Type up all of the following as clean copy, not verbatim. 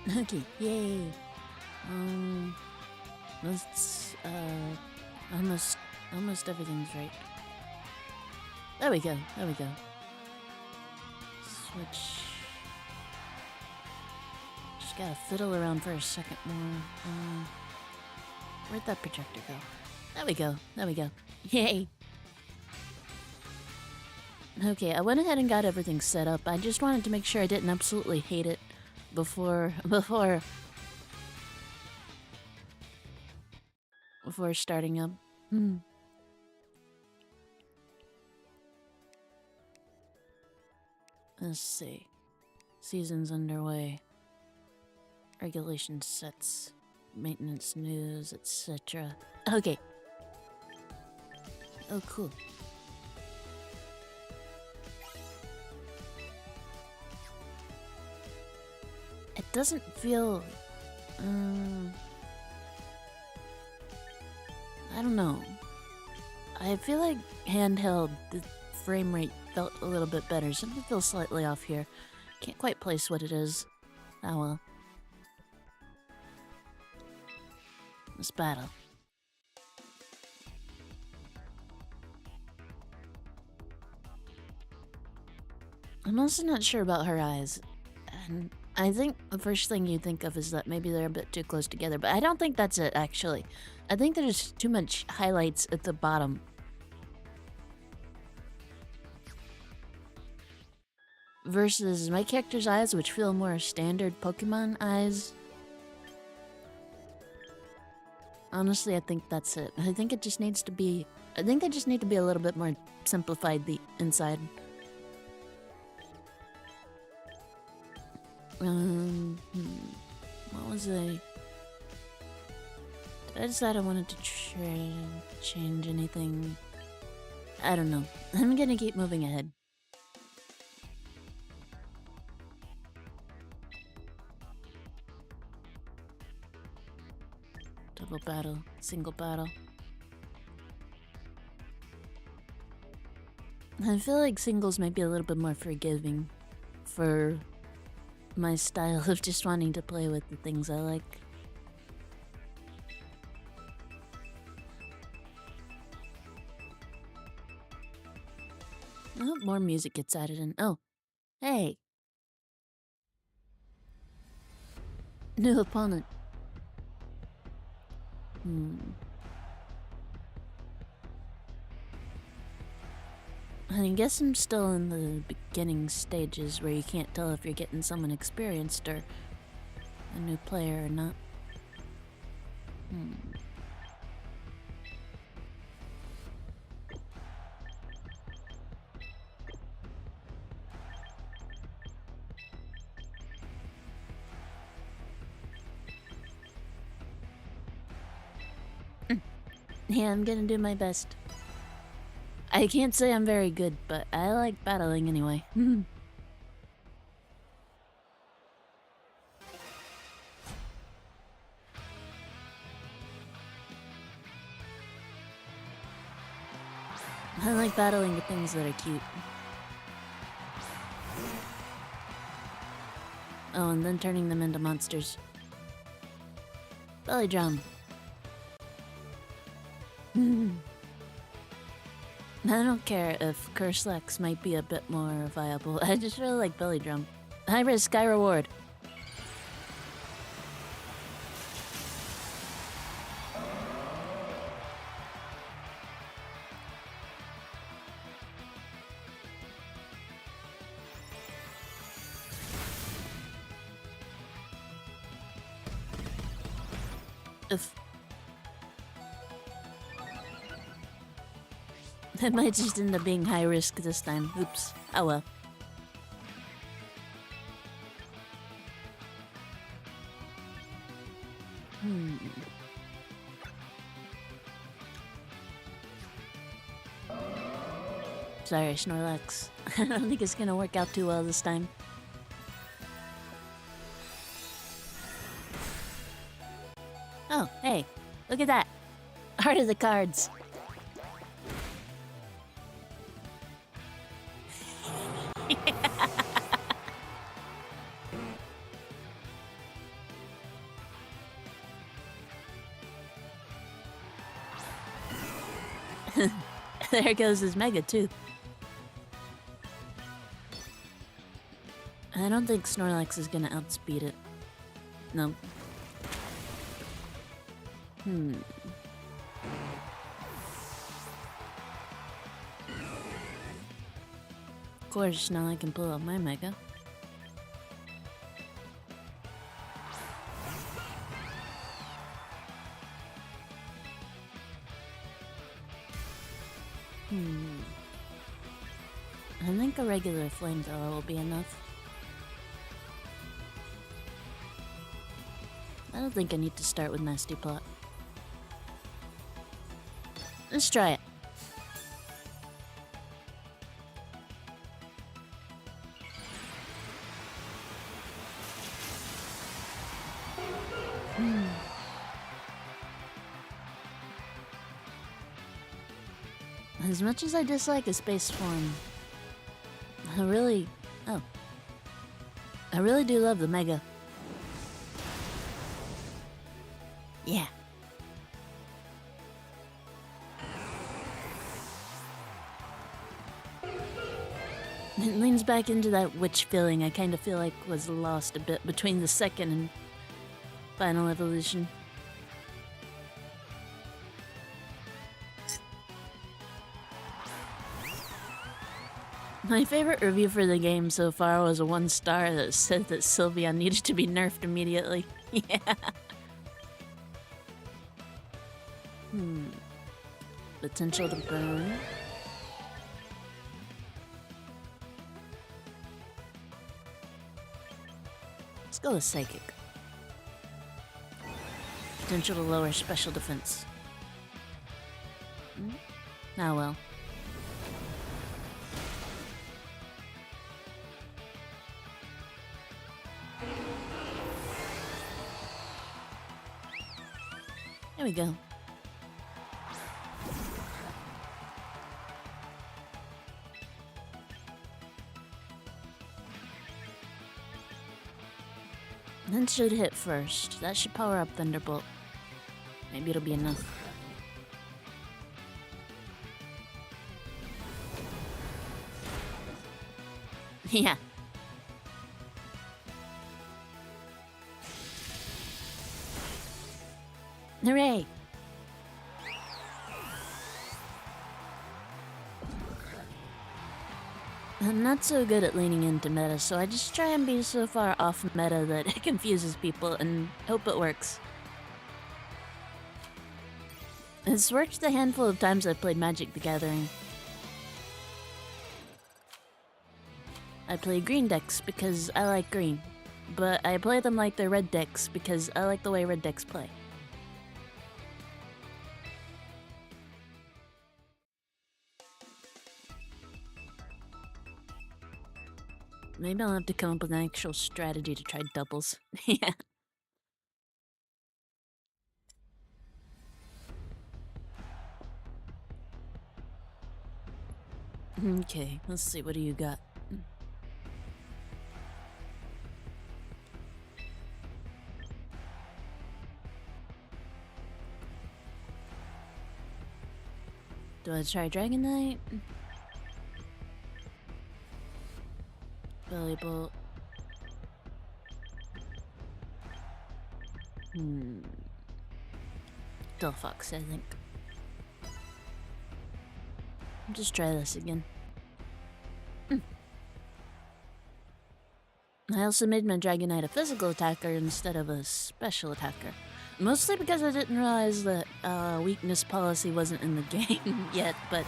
Okay, yay. Let's, almost everything's right. There we go, there we go. Switch. Just gotta fiddle around for a second more. Where'd that projector go? There we go, there we go. Yay! Okay, I went ahead and got everything set up. I just wanted to make sure I didn't absolutely hate it before starting up. Let's see. Season's underway. Regulation sets. Maintenance news, etc. Okay. Oh, cool. It doesn't feel... I don't know. I feel like handheld, the frame rate felt a little bit better. Something feels slightly off here. Can't quite place what it is. Oh well. Let's battle. I'm also not sure about her eyes. And I think the first thing you think of is that maybe they're a bit too close together, but I don't think that's it, actually. I think there's too much highlights at the bottom. Versus my character's eyes, which feel more standard Pokemon eyes. Honestly, I think that's it. I think it just needs to be... I think they just need to be a little bit more simplified, the inside. What was I... Did I decide I wanted to change anything? I don't know. I'm gonna keep moving ahead. Double battle, single battle. I feel like singles might be a little bit more forgiving for my style of just wanting to play with the things I like. I hope more music gets added in. Oh, hey! New opponent. I guess I'm still in the beginning stages where you can't tell if you're getting someone experienced or a new player or not. Yeah, I'm gonna do my best. I can't say I'm very good, but I like battling anyway. I like battling with things that are cute. Oh, and then turning them into monsters. Belly drum. I don't care if Curslax might be a bit more viable. I just really like belly drum. High risk, high reward. If that might just end up being high risk this time. Oops. Oh well. Sorry, Snorlax. I don't think it's gonna work out too well this time. Oh, hey, look at that. Heart of the cards. There goes his Mega, too. I don't think Snorlax is gonna outspeed it. No. Of course, now I can pull out my Mega. I think a regular flamethrower will be enough. I don't think I need to start with Nasty Plot. Let's try it. As much as I dislike a space form, I really do love the Mega. Yeah. It leans back into that witch feeling I kind of feel like was lost a bit between the second and final evolution. My favorite review for the game so far was a 1-star that said that Sylveon needed to be nerfed immediately. Yeah. Potential to burn. Let's go with Psychic. Potential to lower special defense. Ah well. There we go. That should hit first. That should power up Thunderbolt. Maybe it'll be enough. Yeah. Hooray! I'm not so good at leaning into meta, so I just try and be so far off meta that it confuses people and hope it works. It's worked the handful of times I've played Magic the Gathering. I play green decks because I like green, but I play them like they're red decks because I like the way red decks play. Maybe I'll have to come up with an actual strategy to try doubles. Yeah. Okay, let's see, what do you got? Do I try Dragonite? Belly Bolt. Delphox, I think. Just try this again. I also made my Dragonite a physical attacker instead of a special attacker. Mostly because I didn't realize that weakness policy wasn't in the game yet, but...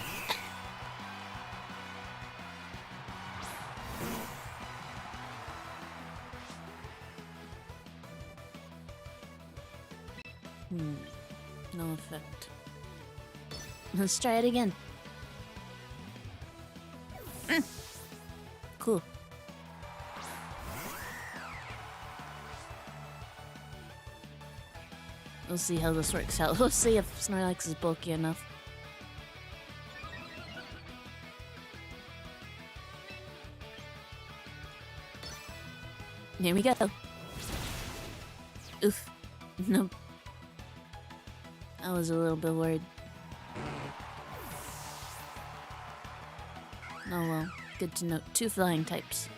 No effect. Let's try it again. Cool. We'll see how this works out. We'll see if Snorlax is bulky enough. Here we go. Oof. Nope. I was a little bit worried. Oh well, good to know. 2 flying types.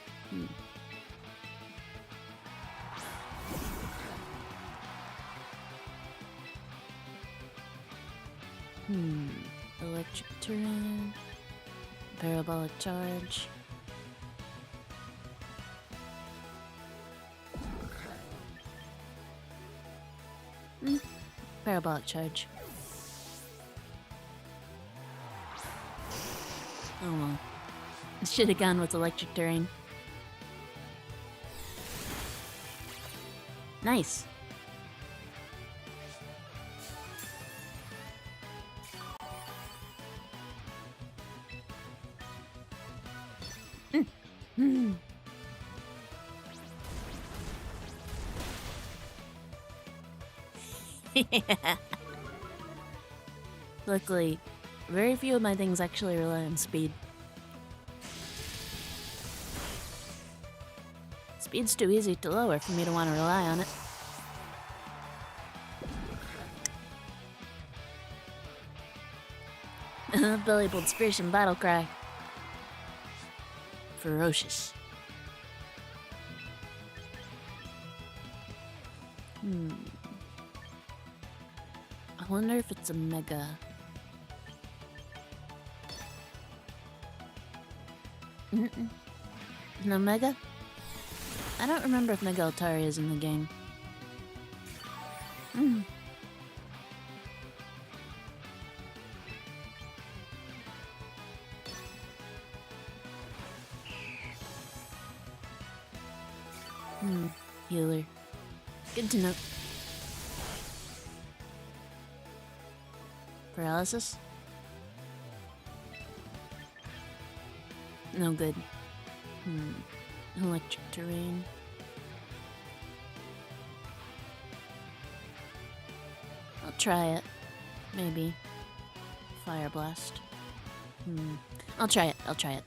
Electric terrain. Parabolic charge. Parabolic charge. Oh well. Should have gone with electric terrain. Nice. Luckily, very few of my things actually rely on speed. Speed's too easy to lower for me to want to rely on it. Belly Bolt's fearsome battle cry. Ferocious. I wonder if it's a mega. No mega? I don't remember if Mega Altari is in the game. Healer. Good to know. Paralysis? No good. Electric terrain. I'll try it. Maybe. Fire blast. I'll try it. I'll try it.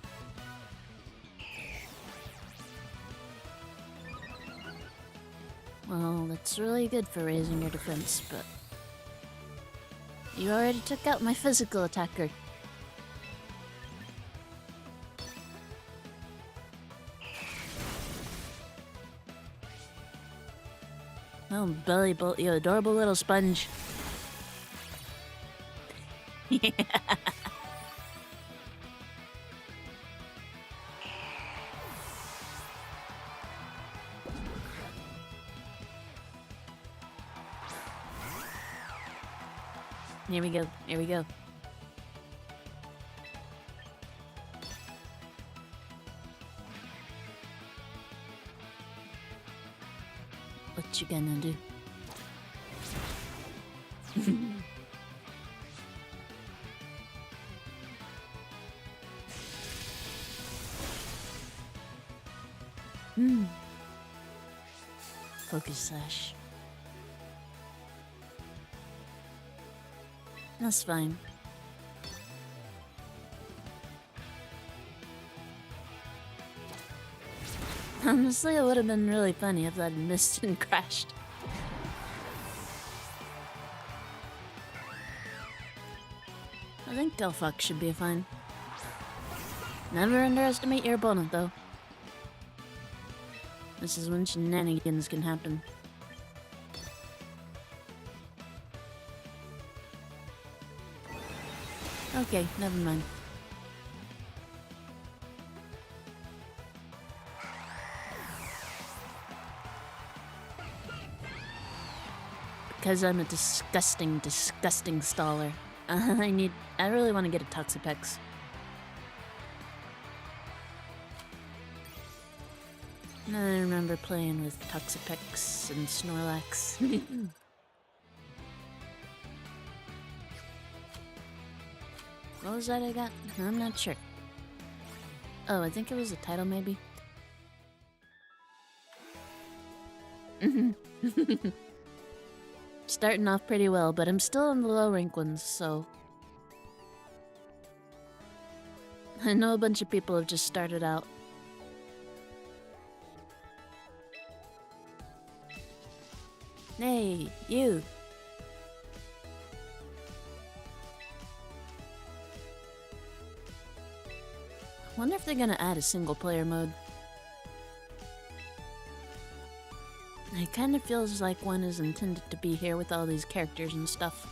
Well, that's really good for raising your defense, but you already took out my physical attacker. Oh, Belly Bolt, you adorable little sponge. Yeah. Here we go. Here we go. What you gonna do? Focus slash. That's fine. Honestly, it would have been really funny if that had missed and crashed. I think Delphox should be fine. Never underestimate your opponent, though. This is when shenanigans can happen. Okay, never mind. Because I'm a disgusting, disgusting staller. I really want to get a Toxapex. I remember playing with Toxapex and Snorlax. What was that I got? I'm not sure. Oh, I think it was a title, maybe? Starting off pretty well, but I'm still in the low rank ones, so... I know a bunch of people have just started out. Hey, you! Wonder if they're gonna add a single player mode. It kind of feels like one is intended to be here with all these characters and stuff.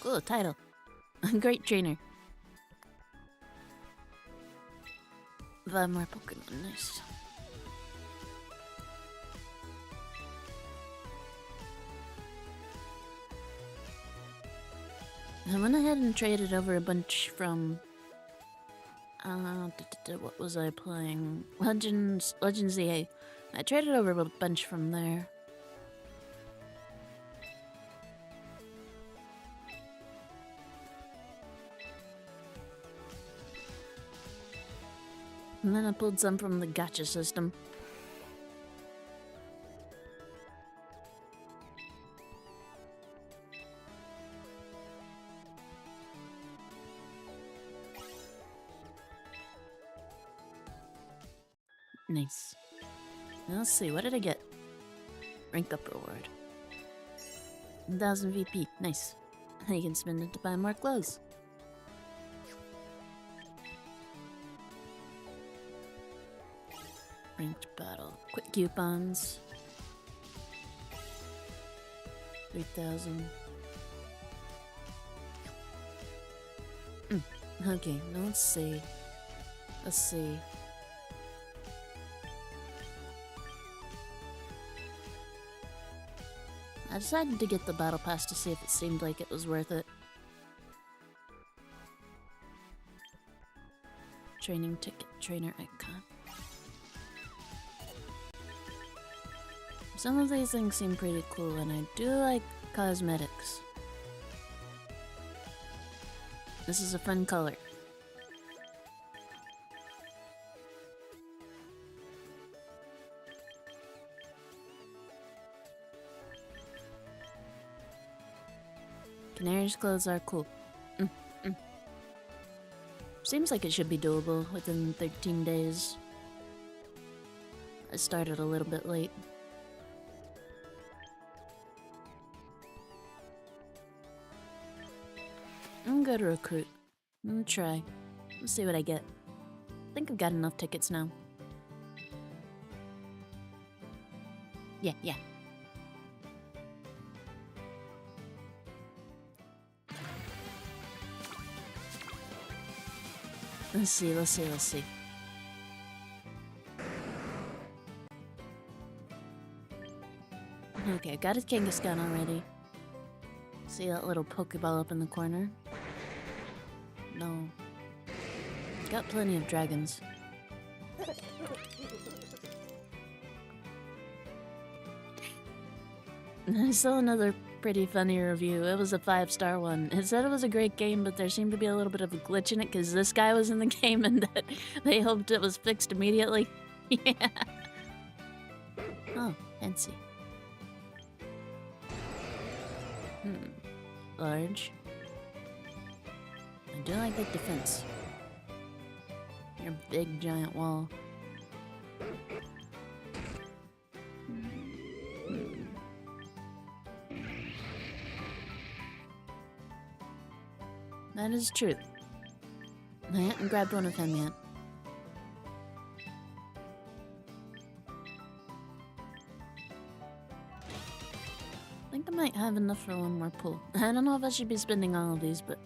Cool title. Great trainer. 5 more Pokemon, nice. I went ahead and traded over a bunch from... what was I playing? Legends EA. I traded over a bunch from there. And then I pulled some from the gacha system. Nice. Now let's see, what did I get? Rank up reward. 1000 VP, nice. You can spend it to buy more clothes. Ranked battle. Quick coupons. 3000. Okay, now let's see. Let's see. I decided to get the battle pass to see if it seemed like it was worth it. Training ticket, trainer icon. Some of these things seem pretty cool, and I do like cosmetics. This is a fun color. Canary's clothes are cool. Seems like it should be doable within 13 days. I started a little bit late. I'm gonna recruit. I'm gonna try. Let's see what I get. I think I've got enough tickets now. Yeah. Let's see. Okay, I got a Kangaskhan already. See that little Pokeball up in the corner? No. Got plenty of dragons. I saw another pretty funny review. It was a 5-star one. It said it was a great game, but there seemed to be a little bit of a glitch in it because this guy was in the game and that they hoped it was fixed immediately. Yeah. Oh, fancy. Large. I do like the defense. Your big giant wall. That is true. I hadn't grabbed one of him yet. I think I might have enough for one more pull. I don't know if I should be spending all of these, but...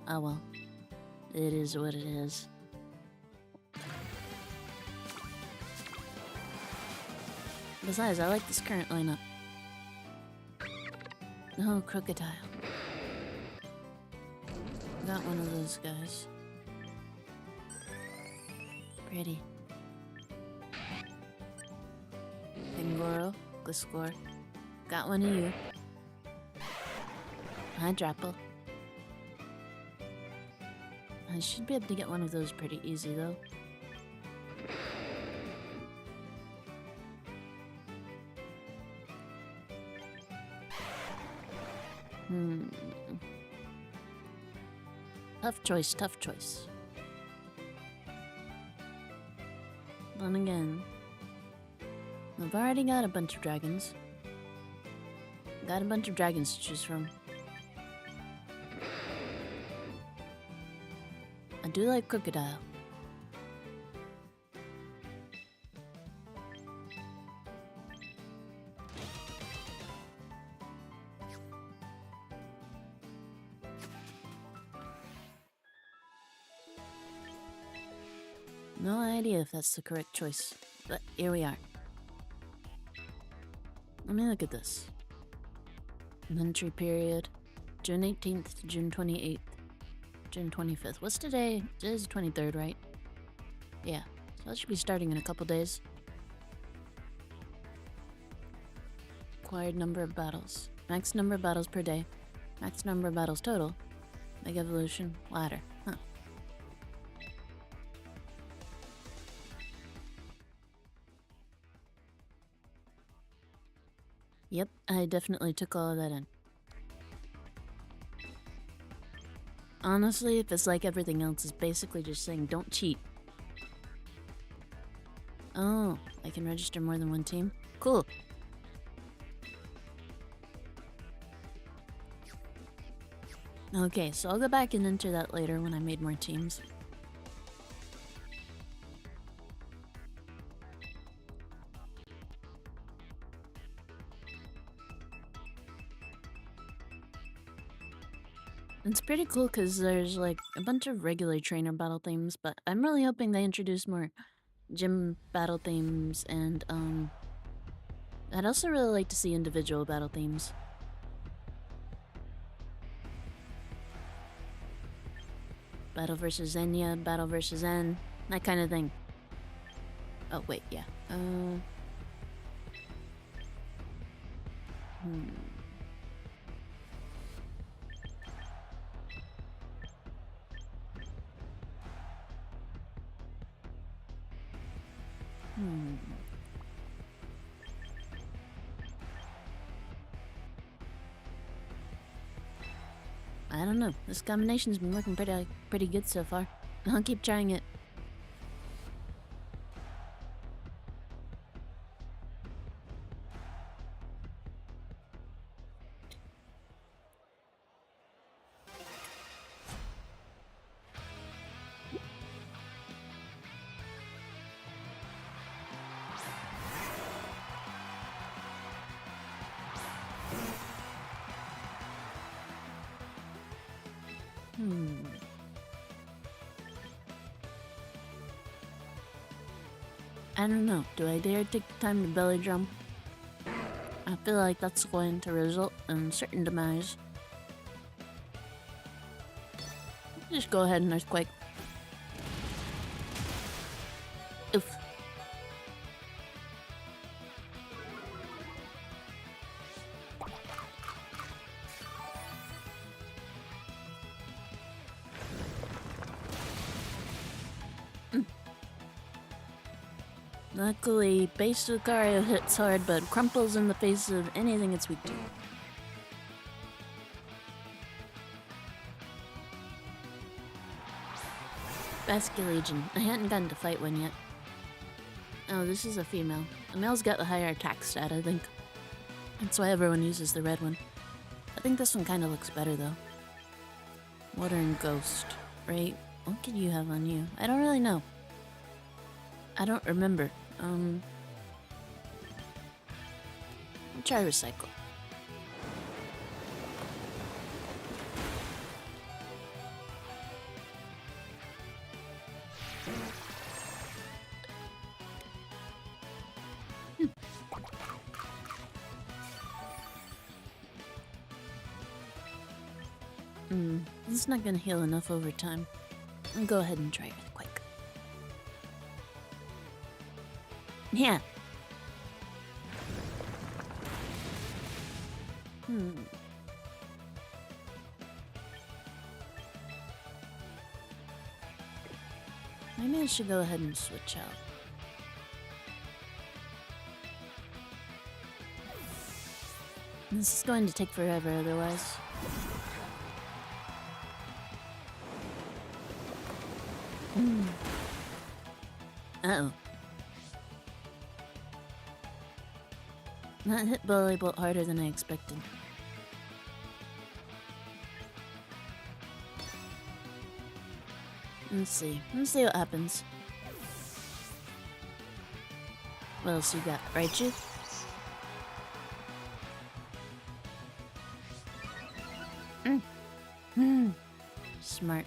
oh well. It is what it is. Besides, I like this current lineup. Oh, Crocodile. Got one of those guys. Pretty. Pingoro, Gliscor. Got one of you. Hydrapple. I should be able to get one of those pretty easy though. Tough choice. Then again, I've already got a bunch of dragons. Got a bunch of dragons to choose from. do like crocodile. No idea if that's the correct choice, but here we are. Let me look at this. Entry period, June 18th to June 28th, June 25th. What's today? Today's the 23rd, right? Yeah, so that should be starting in a couple days. Required number of battles. Max number of battles per day. Max number of battles total. Mega evolution, ladder. Huh. Yep, I definitely took all of that in. Honestly, if it's like everything else, it's basically just saying don't cheat. Oh, I can register more than one team? Cool. Okay, so I'll go back and enter that later when I made more teams. It's pretty cool because there's like a bunch of regular trainer battle themes, but I'm really hoping they introduce more gym battle themes, and I'd also really like to see individual battle themes. Battle versus Enya, battle versus Zen, that kind of thing. Oh wait, yeah. I don't know. This combination's been working pretty good so far. I'll keep trying it. I don't know. Do I dare take the time to belly drum? I feel like that's going to result in certain demise. Just go ahead and earthquake. Oof. Luckily, base Lucario hits hard, but crumples in the face of anything it's weak to. Basculegion. I hadn't gotten to fight one yet. Oh, this is a female. The male's got the higher attack stat, I think. That's why everyone uses the red one. I think this one kind of looks better, though. Water and Ghost, right? What could you have on you? I don't really know. I don't remember. I'll try Recycle. This is not gonna heal enough over time. I'll go ahead and try Earthquake. Yeah. Maybe I should go ahead and switch out. This is going to take forever otherwise. Uh-oh. That hit Bully Bolt harder than I expected. Let's see. Let's see what happens. What else you got? Raichu? Smart.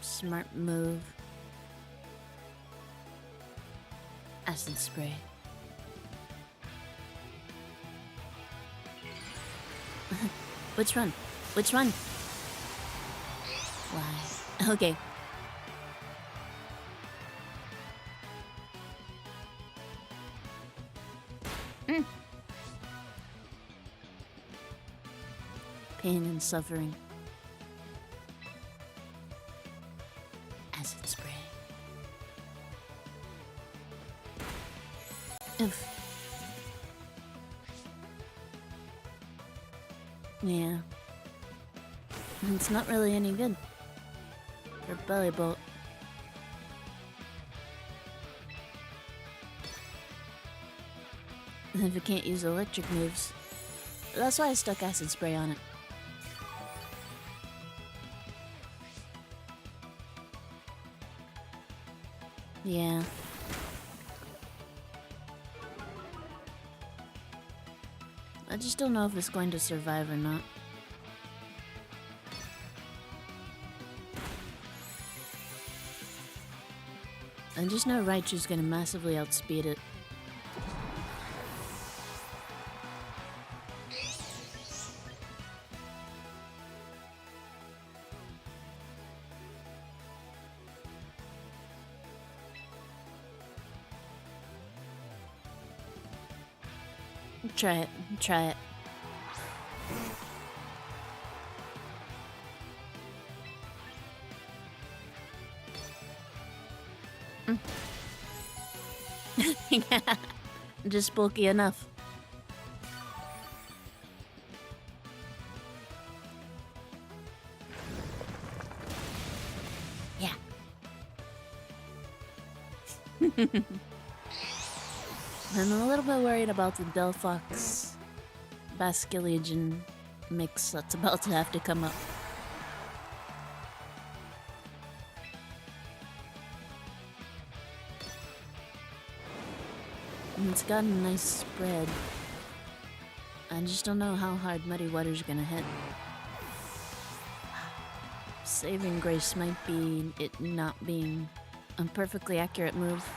Smart move. Acid spray. Which one? Which one? Why? Okay. Pain and suffering. Acid spray. Oof. Yeah. It's not really any good. For belly bolt. If it can't use electric moves. That's why I stuck acid spray on it. Yeah. I just don't know if it's going to survive or not. I just know Raichu's gonna massively outspeed it. Try it. Try it. Just bulky enough. Yeah. I'm a little bit worried about the Delphox Basculegion mix that's about to have to come up. And it's got a nice spread. I just don't know how hard Muddy Water's gonna hit. Saving Grace might be it not being a perfectly accurate move.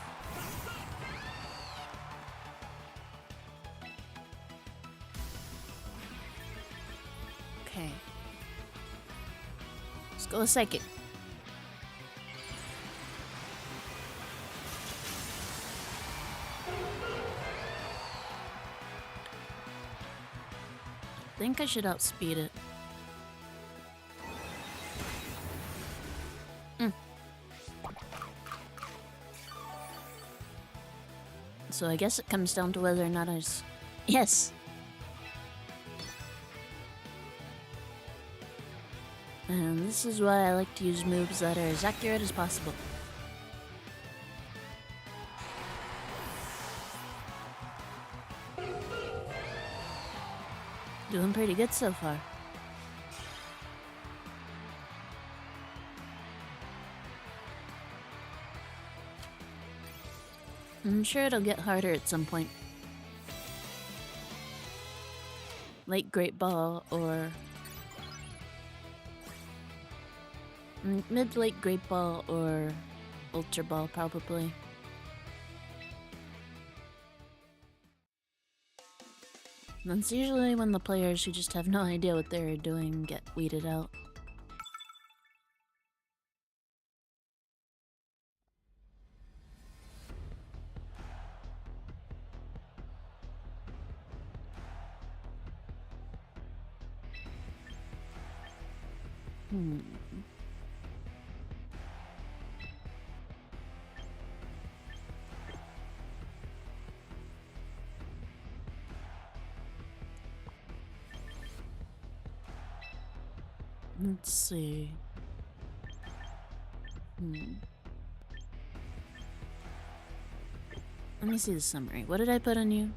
Okay. Let's go with Psychic. I think I should outspeed it. So I guess it comes down to whether or not Yes! And this is why I like to use moves that are as accurate as possible. Doing pretty good so far. I'm sure it'll get harder at some point. Like Great Ball or... mid-late Great Ball or Ultra Ball, probably. That's usually when the players who just have no idea what they're doing get weeded out. Let's see. Let me see the summary. What did I put on you?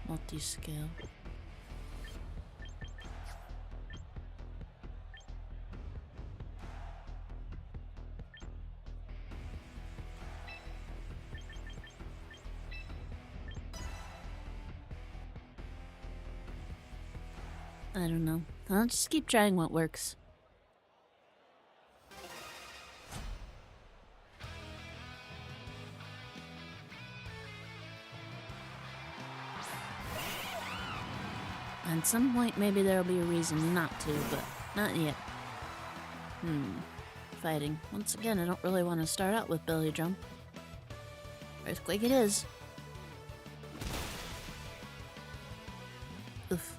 Multi-scale. I don't know. I'll just keep trying what works. At some point, maybe there'll be a reason not to, but not yet. Fighting. Once again, I don't really want to start out with belly drum. Earthquake it is. Oof.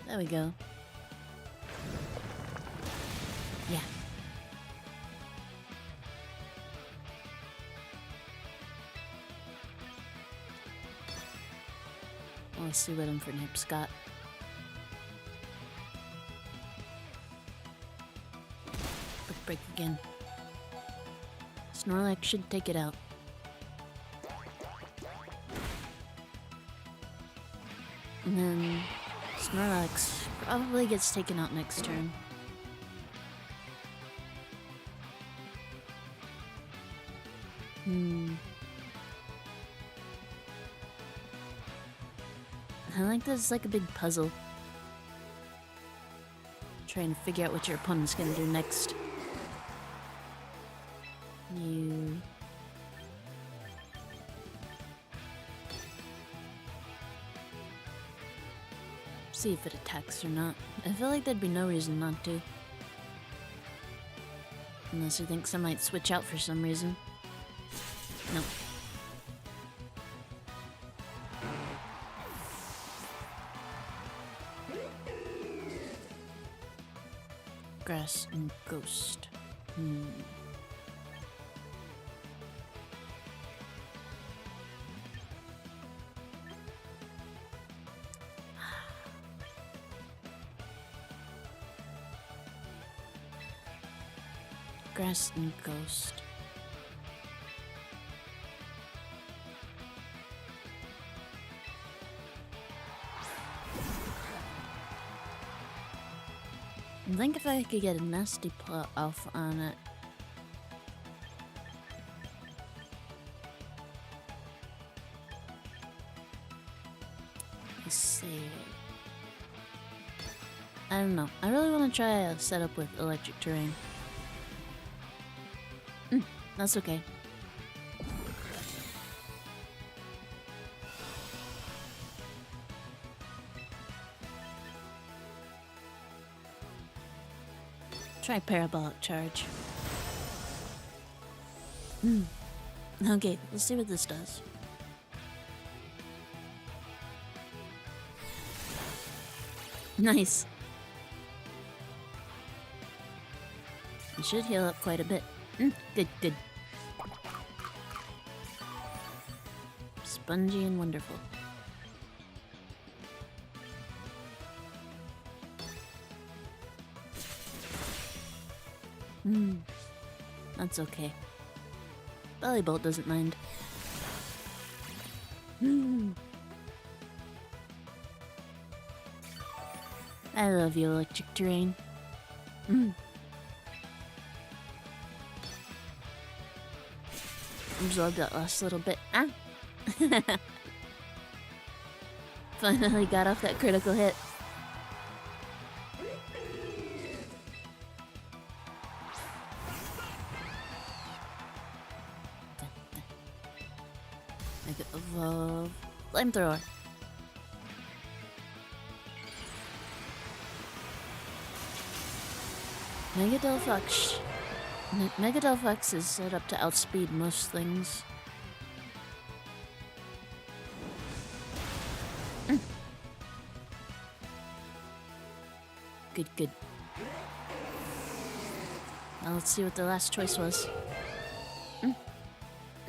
There we go. Yeah. Let's see what Infernip's got. Quick break again. Snorlax should take it out. And then Snorlax probably gets taken out next turn. I like this like a big puzzle. Trying to figure out what your opponent's gonna do next. You... See if it attacks or not. I feel like there'd be no reason not to. Unless he thinks I might switch out for some reason. Nope. Grass and Ghost. Grass and Ghost. I think if I could get a nasty plot off on it. Let's see. I don't know. I really want to try a setup with electric terrain. That's okay. Try parabolic charge. Okay, let's see what this does. Nice. It should heal up quite a bit. Good, good. Spongy and wonderful. That's okay. Bellybolt doesn't mind. I love you, electric terrain. Absorb that last little bit. Finally got off that critical hit. Make it evolve. Flamethrower. Megadolphox is set up to outspeed most things. Good, good. Now let's see what the last choice was.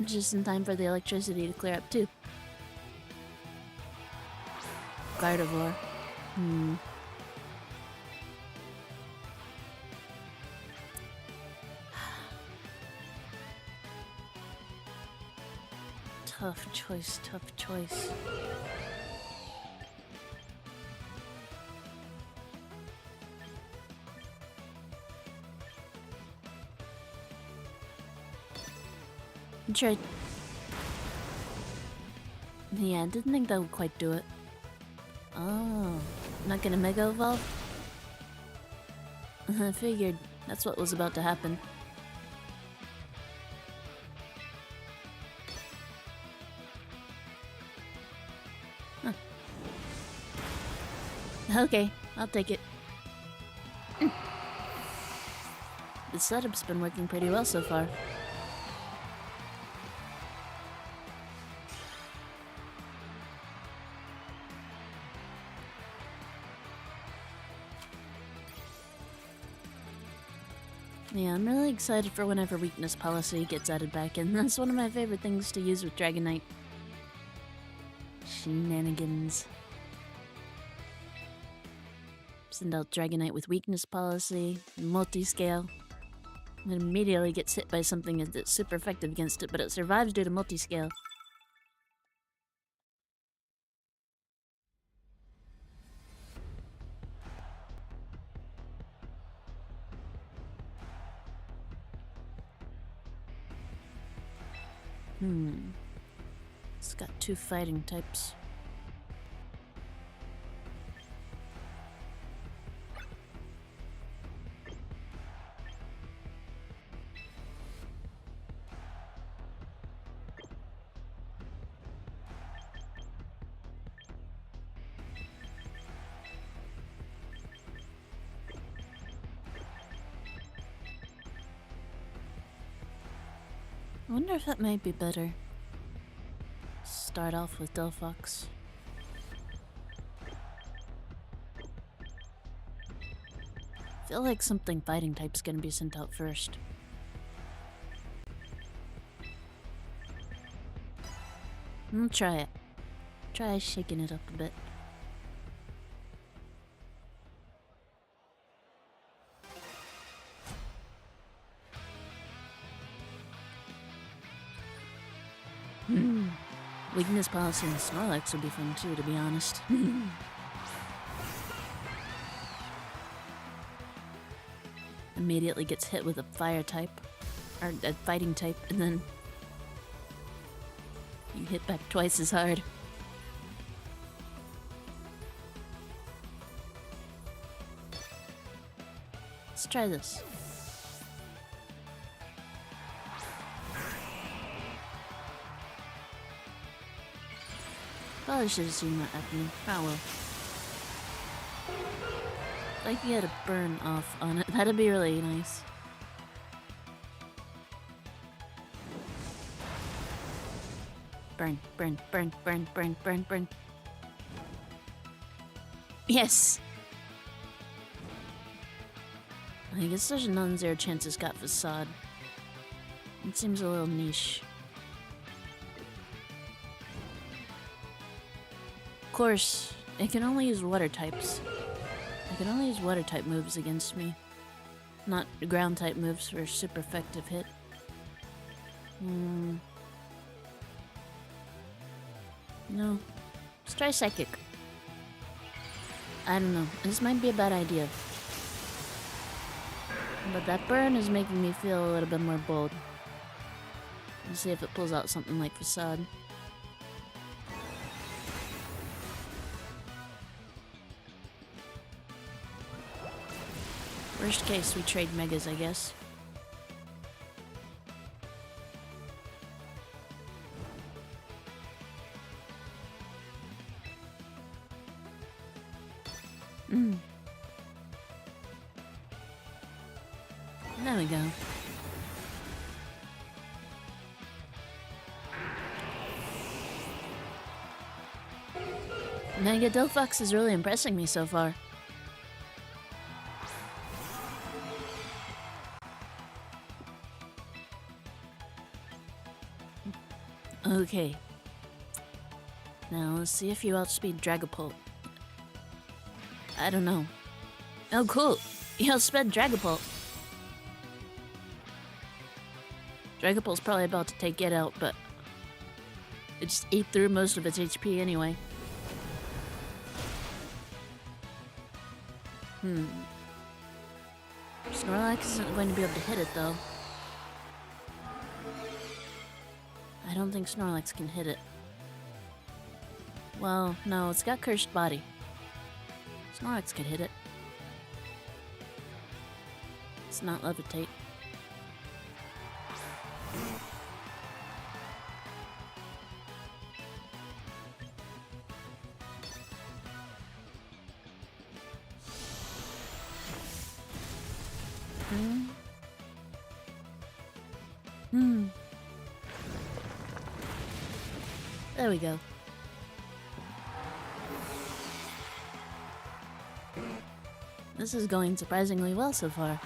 Just in time for the electricity to clear up too. Gardevoir. Tough choice, tough choice. Tried. Yeah, I didn't think that would quite do it. Oh, not gonna Mega Evolve? I figured that's what was about to happen. Huh. Okay, I'll take it. The setup's been working pretty well so far. Yeah, I'm really excited for whenever weakness policy gets added back in. That's one of my favorite things to use with Dragonite. Shenanigans. Send out Dragonite with weakness policy, multi-scale. It immediately gets hit by something that's super effective against it, but it survives due to multi-scale. It's got 2 fighting types. I wonder if that might be better. Start off with Delphox. I feel like something fighting type's gonna be sent out first. Try it. Try shaking it up a bit. Weakness policy and Snorlax would be fun too, to be honest. Immediately gets hit with a fire type, or a fighting type, and then you hit back twice as hard. Let's try this. Probably should have seen that happening. Oh well. Like you had a burn off on it. That'd be really nice. Burn, burn, burn, burn, burn, burn, burn. Yes! I guess there's a non-zero chance it's got Facade. It seems a little niche. Of course, it can only use water types. I can only use water type moves against me. Not ground type moves for a super effective hit. No. Let's try Psychic. I don't know. This might be a bad idea. But that burn is making me feel a little bit more bold. Let's see if it pulls out something like Facade. Worst case, we trade Megas, I guess. There we go. Mega Delphox is really impressing me so far. Okay. Now let's see if you outspeed Dragapult. I don't know. Oh cool! You outsped Dragapult. Dragapult's probably about to take it out, but It just ate through most of its HP anyway. Snorlax isn't going to be able to hit it, though. I don't think Snorlax can hit it. Well, no, it's got Cursed Body. Snorlax could hit it. It's not Levitate. There we go. This is going surprisingly well so far.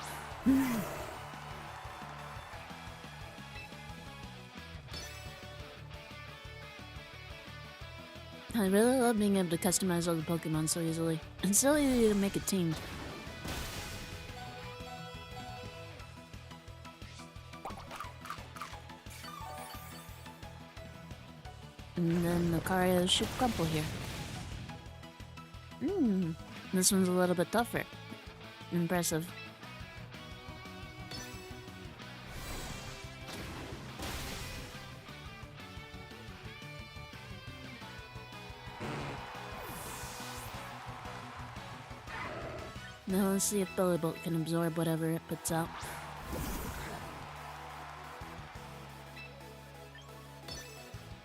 I really love being able to customize all the Pokemon so easily. It's so easy to make a team. And then the Lucario should crumple here. This one's a little bit tougher. Impressive. Now let's see if Bellibolt can absorb whatever it puts out.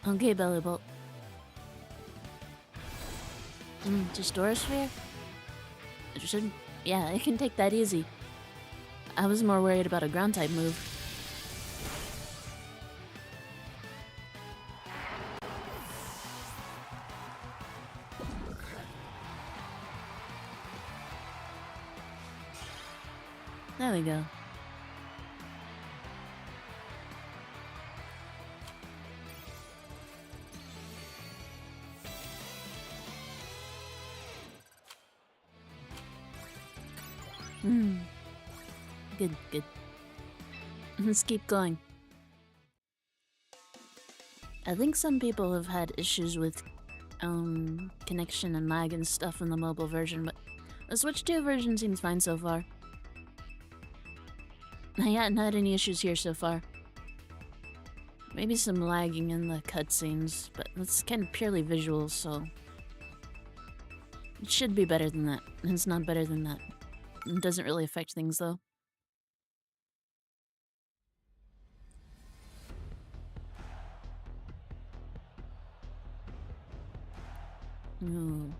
Okay, Bellibolt. Just Aura Sphere? It should... Yeah, it can take that easy. I was more worried about a ground-type move. There we go. Good, good. Let's keep going. I think some people have had issues with connection and lag and stuff in the mobile version, but the Switch 2 version seems fine so far. I hadn't had any issues here so far. Maybe some lagging in the cutscenes, but that's kind of purely visual, so... It should be better than that. It's not better than that. It doesn't really affect things, though. Ooh.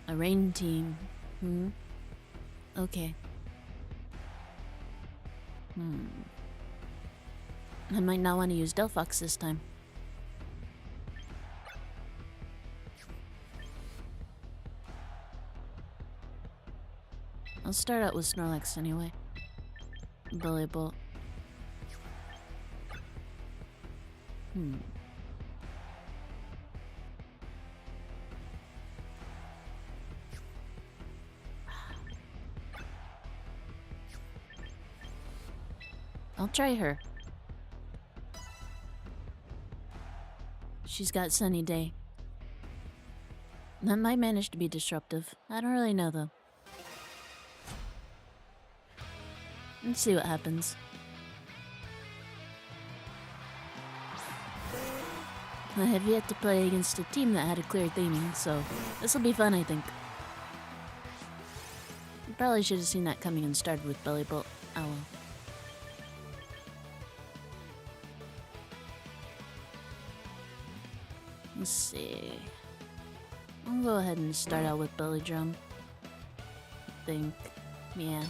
A rain team. Okay. I might not want to use Delphox this time. I'll start out with Snorlax anyway. Bellibolt. I'll try her. She's got Sunny Day. That might manage to be disruptive. I don't really know, though. Let's see what happens. I have yet to play against a team that had a clear theming, so this'll be fun, I think. Probably should have seen that coming and started with Bellibolt. Oh well. Let's see. I'll go ahead and start out with Belly Drum. I think. Yeah.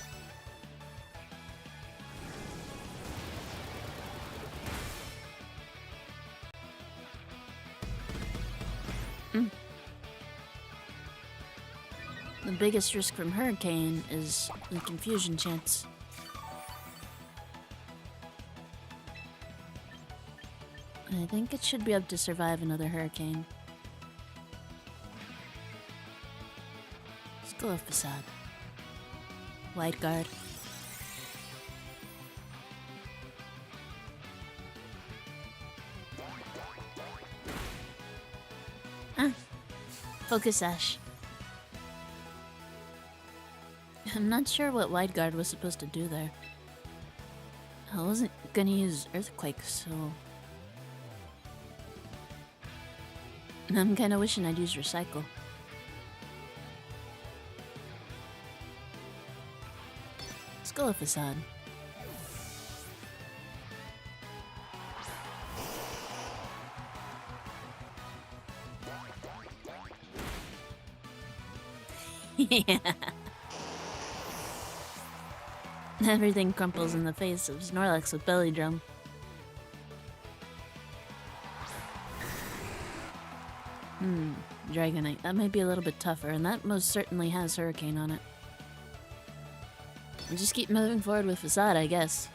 The biggest risk from Hurricane is the confusion chance. I think it should be able to survive another Hurricane. Let's go with Facade. Wide Guard. Focus Ash. I'm not sure what Wide Guard was supposed to do there. I wasn't gonna use Earthquake, so... I'm kinda wishing I'd use Recycle. Let's go with Facade. Yeah. Everything crumples in the face of Snorlax with Belly Drum. Dragonite. That might be a little bit tougher, and that most certainly has Hurricane on it. We'll just keep moving forward with Facade, I guess.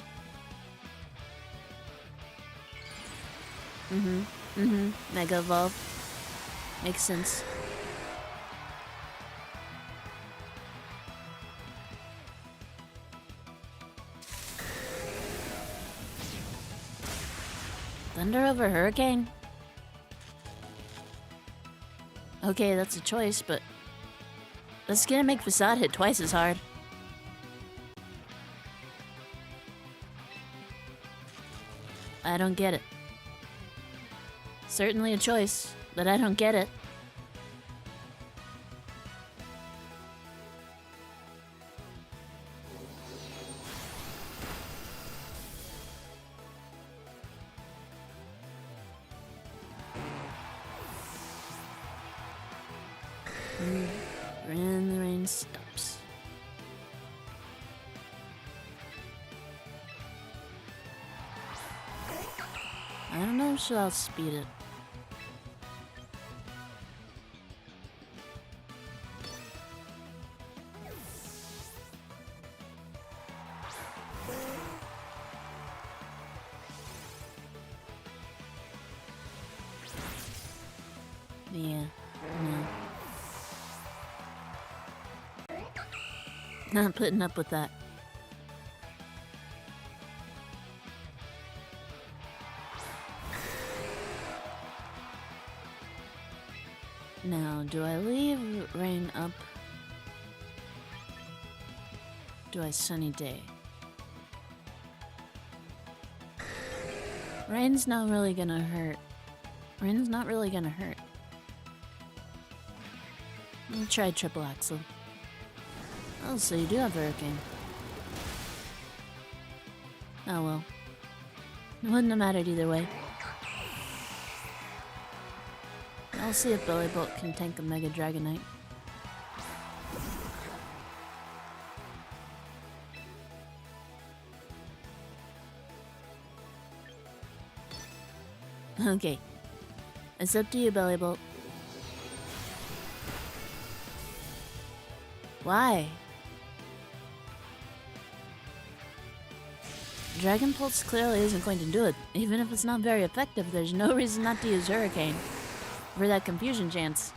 Mega Evolve. Makes sense. Thunder over Hurricane? Okay, that's a choice, but... that's gonna make Facade hit twice as hard. I don't get it. Certainly a choice, but I don't get it. And the rain stops. I don't know if she'll outspeed it. Yeah, no. Not putting up with that. Now, do I leave Rain up? Do I Sunny Day? Rain's not really gonna hurt. Rain's not really gonna hurt. I'll try Triple Axle. Oh, so you do have Hurricane. Oh well. It wouldn't have mattered either way. I'll see if Belly Bolt can tank a Mega Dragonite. Okay. It's up to you, Belly Bolt. Why? Dragon Pulse clearly isn't going to do it. Even if it's not very effective, there's no reason not to use Hurricane. For that confusion chance.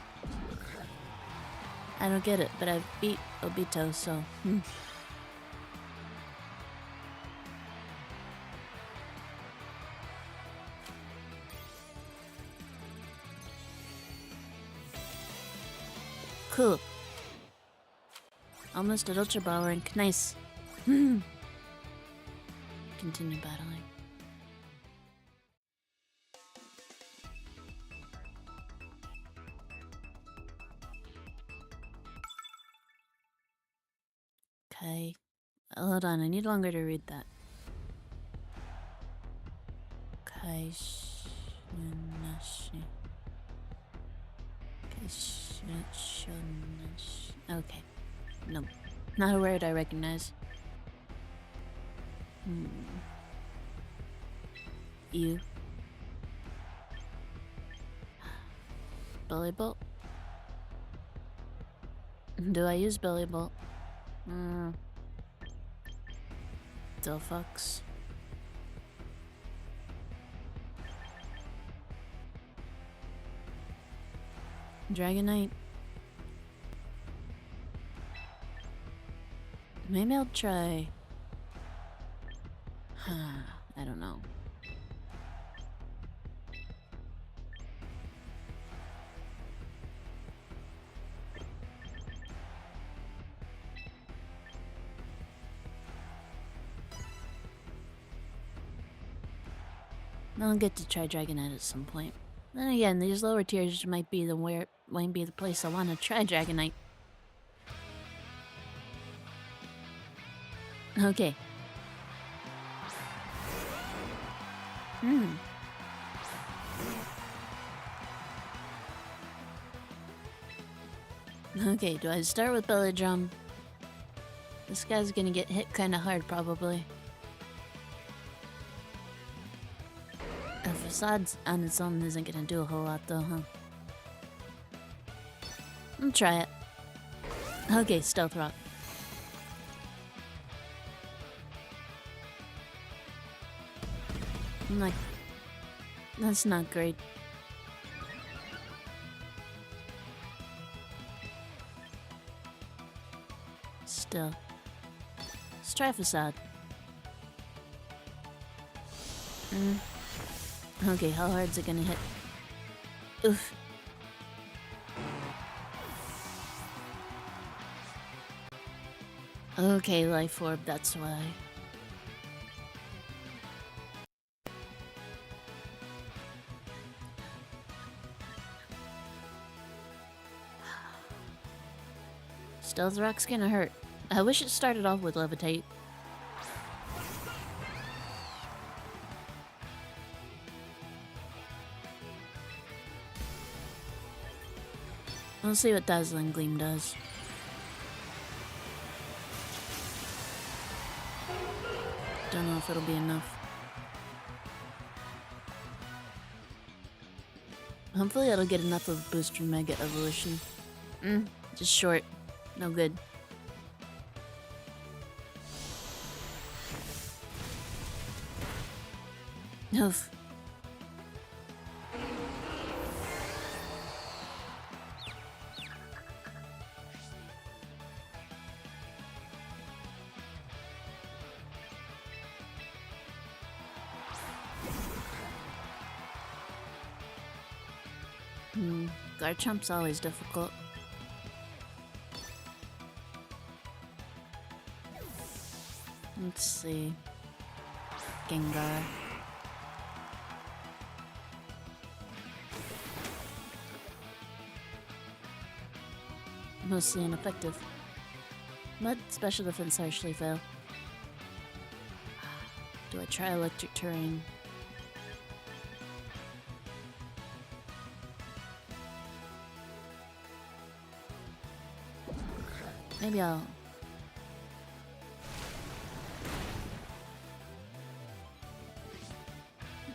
I don't get it, but I've beat Obito, so... Cool. Almost at Ultra Ball rank. Nice. Continue battling. Okay. Hold on, I need longer to read that. Okay. No. Not a word I recognize. You. Belly Bolt? Do I use Belly Bolt? Delphox. Dragonite. Maybe I'll try... I don't know. I'll get to try Dragonite at some point. Then again, these lower tiers might be the place I want to try Dragonite. Okay. Okay, do I start with Belly Drum? This guy's gonna get hit kinda hard, probably. A Facade on its own isn't gonna do a whole lot, though, huh? I'll try it. Okay, Stealth Rock. I'm like, that's not great. Still. Let's try Facade. Okay, how hard's it gonna hit? Oof. Okay, Life Orb, that's why. Stealth Rock's gonna hurt. I wish it started off with Levitate. We'll see what Dazzling Gleam does. Don't know if it'll be enough. Hopefully it'll get enough of a boost from Mega Evolution. Just short. No good. Oof. Garchomp's always difficult. Let's see. Gengar. Mostly ineffective. But special defense harshly fail. Do I try electric terrain? Maybe I'll...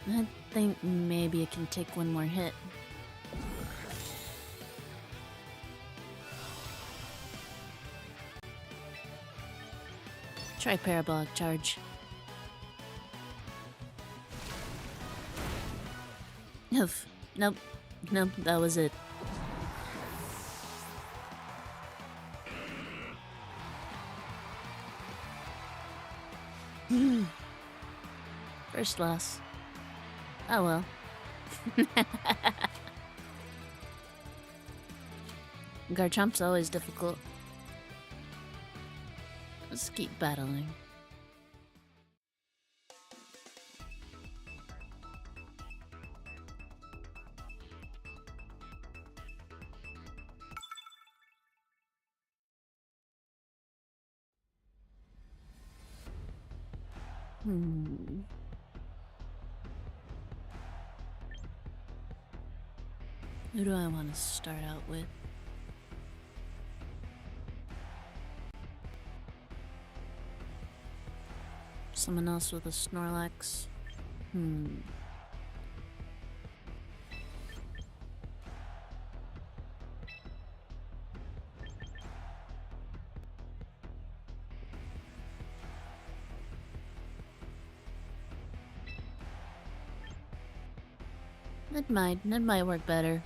I think maybe it can take one more hit. Try Parabolic Charge. Oof. Nope. Nope, that was it. First loss. Oh well. Garchomp's always difficult. Let's keep battling. Who do I want to start out with? Someone else with a Snorlax? That might work better.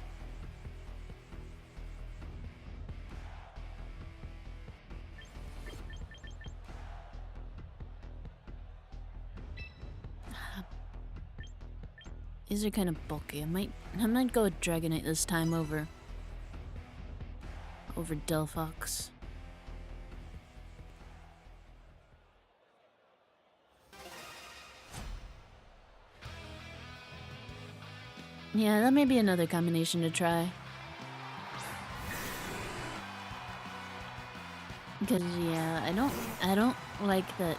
These are kind of bulky. I might go with Dragonite this time over Delphox. Yeah, that may be another combination to try. Because yeah, I don't like that.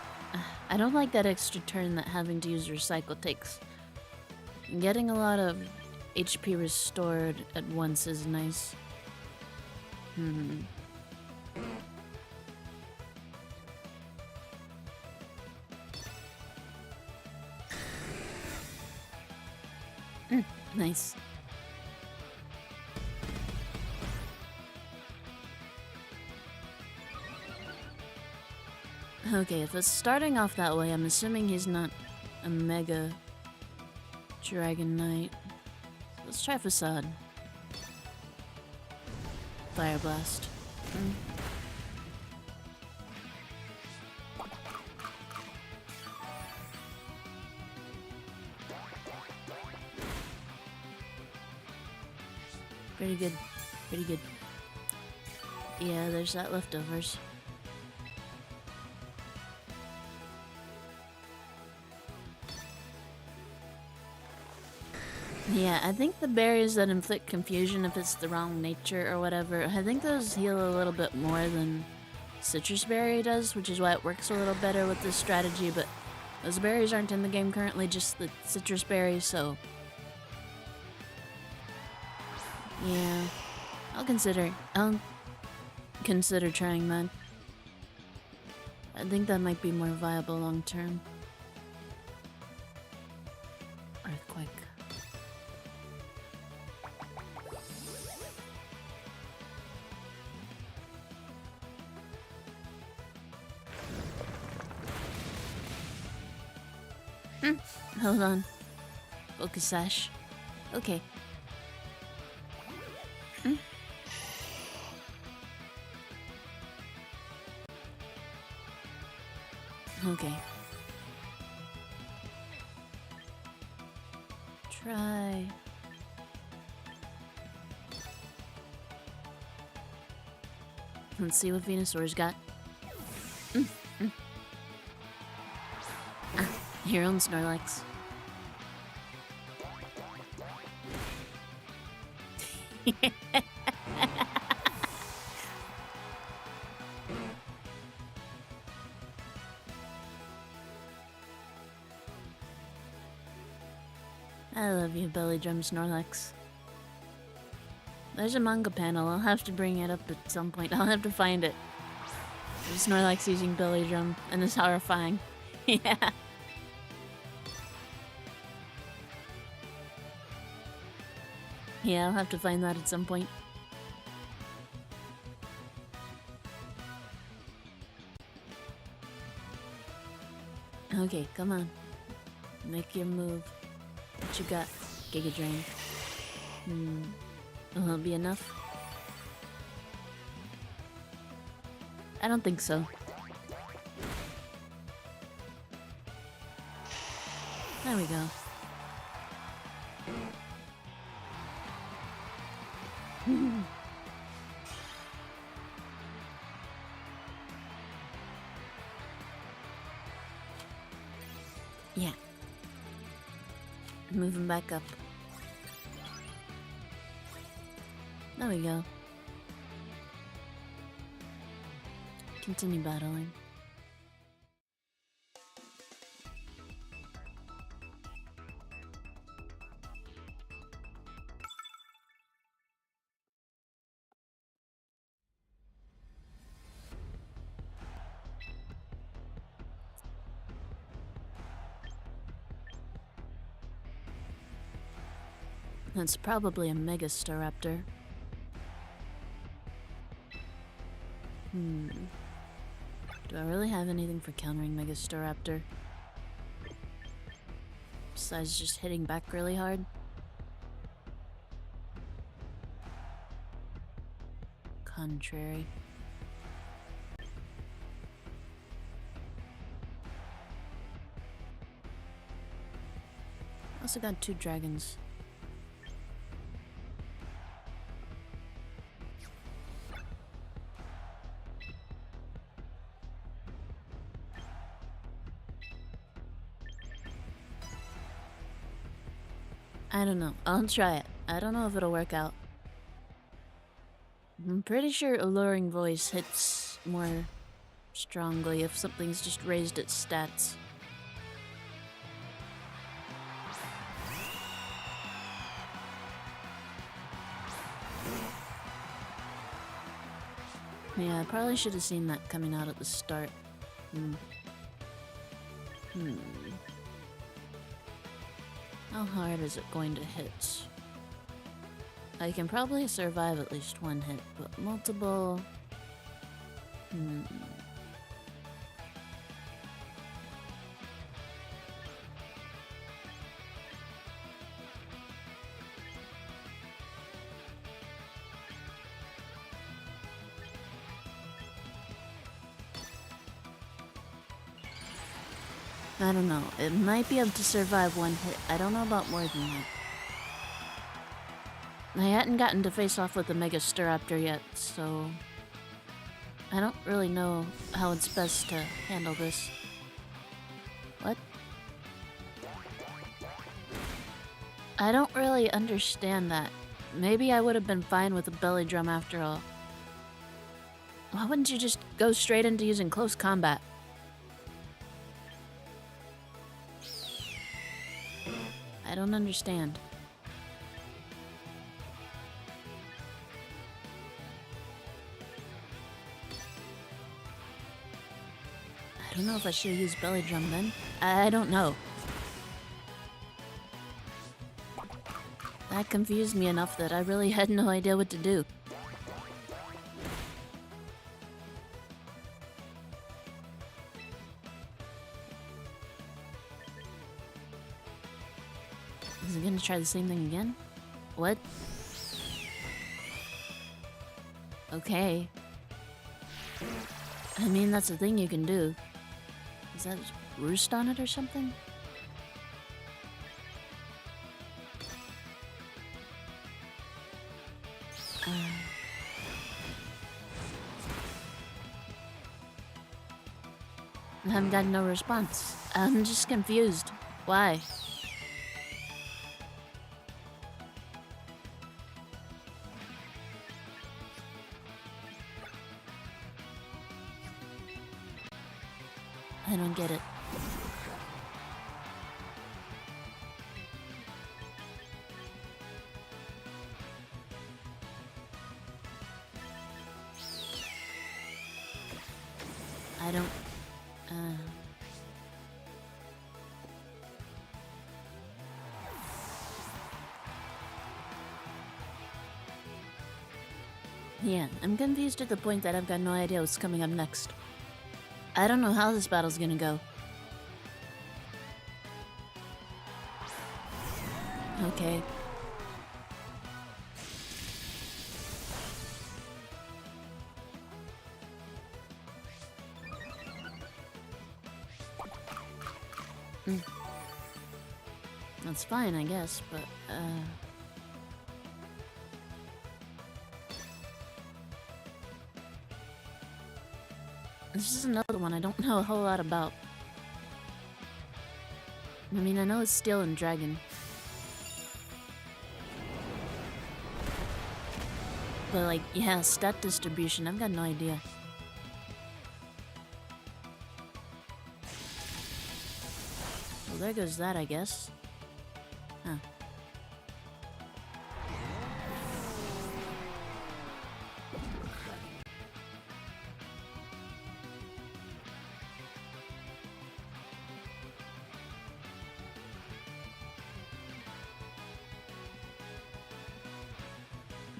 I don't like that extra turn that having to use recycle takes. Getting a lot of HP restored at once is nice. Hmm. Nice. Okay, if it's starting off that way, I'm assuming he's not a Mega Dragon Knight. Let's try Facade. Fire Blast. Pretty good. Pretty good. Yeah, there's that leftovers. Yeah, I think the berries that inflict confusion if it's the wrong nature or whatever, I think those heal a little bit more than Citrus Berry does, which is why it works a little better with this strategy, but those berries aren't in the game currently, just the Citrus Berry, so... Yeah, I'll consider trying that. I think that might be more viable long term. Earthquake. Hold on. Focus Sash. Okay. Okay. Try. Let's see what Venusaur's got. Your own Snorlax. I love you, Belly Drum Snorlax. There's a manga panel. I'll have to bring it up at some point. I'll have to find it. Snorlax using Belly Drum, and it's horrifying. Yeah. Yeah, I'll have to find that at some point. Okay, come on. Make your move. What you got? Giga Drain. Will it be enough? I don't think so. There we go. Yeah. Moving back up. There we go. Continue battling. That's probably a Mega Staraptor. Do I really have anything for countering Mega Staraptor? Besides just hitting back really hard? Contrary. Also got 2 dragons. I don't know. I'll try it. I don't know if it'll work out. I'm pretty sure Alluring Voice hits more strongly if something's just raised its stats. Yeah, I probably should have seen that coming out at the start. How hard is it going to hit? I can probably survive at least one hit, but multiple... I don't know. It might be able to survive one hit. I don't know about more than that. I hadn't gotten to face off with the Mega Staraptor yet, so... I don't really know how it's best to handle this. What? I don't really understand that. Maybe I would have been fine with a belly drum after all. Why wouldn't you just go straight into using close combat? I don't understand. I don't know if I should have used belly drum then. I don't know. That confused me enough that I really had no idea what to do. Is it gonna try the same thing again? What? Okay. I mean, that's a thing you can do. Is that roost on it or something? I haven't gotten no response. I'm just confused. Why? I don't get it. I don't... Yeah, I'm confused to the point that I've got no idea what's coming up next. I don't know how this battle's gonna go. Okay. That's fine, I guess, but, this is another one I don't know a whole lot about. I mean, I know it's Steel and Dragon. But, like, yeah, stat distribution, I've got no idea. Well, there goes that, I guess. Huh.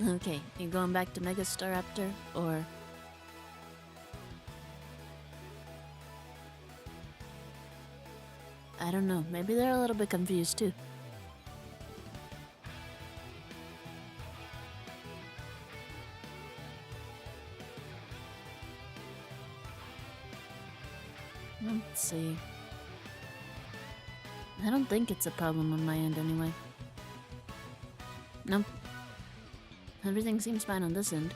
Okay, you going back to Mega Staraptor, or... I don't know, maybe they're a little bit confused too. Let's see. I don't think it's a problem on my end anyway. Nope. Everything seems fine on this end.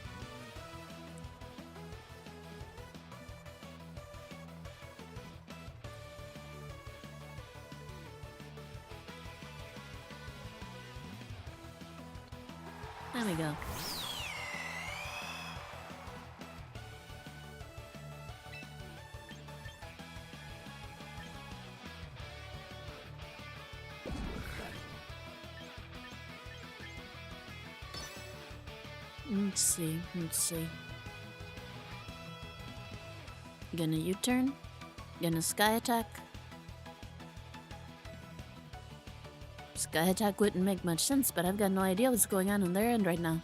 There we go. Let's see, let's see. Gonna U-turn? Gonna sky attack? Sky attack wouldn't make much sense, but I've got no idea what's going on their end right now.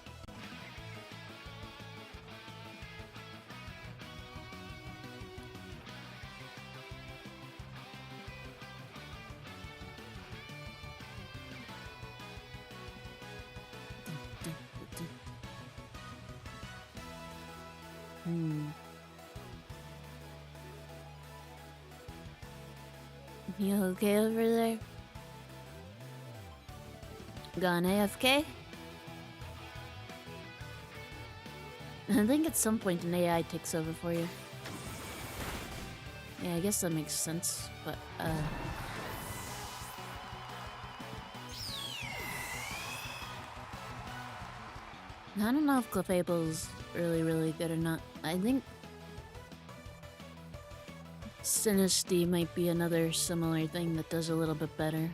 You okay over there? Gone AFK? I think at some point an AI takes over for you. Yeah, I guess that makes sense, but I don't know if Clefable's really good or not. I think Sinisty might be another similar thing that does a little bit better.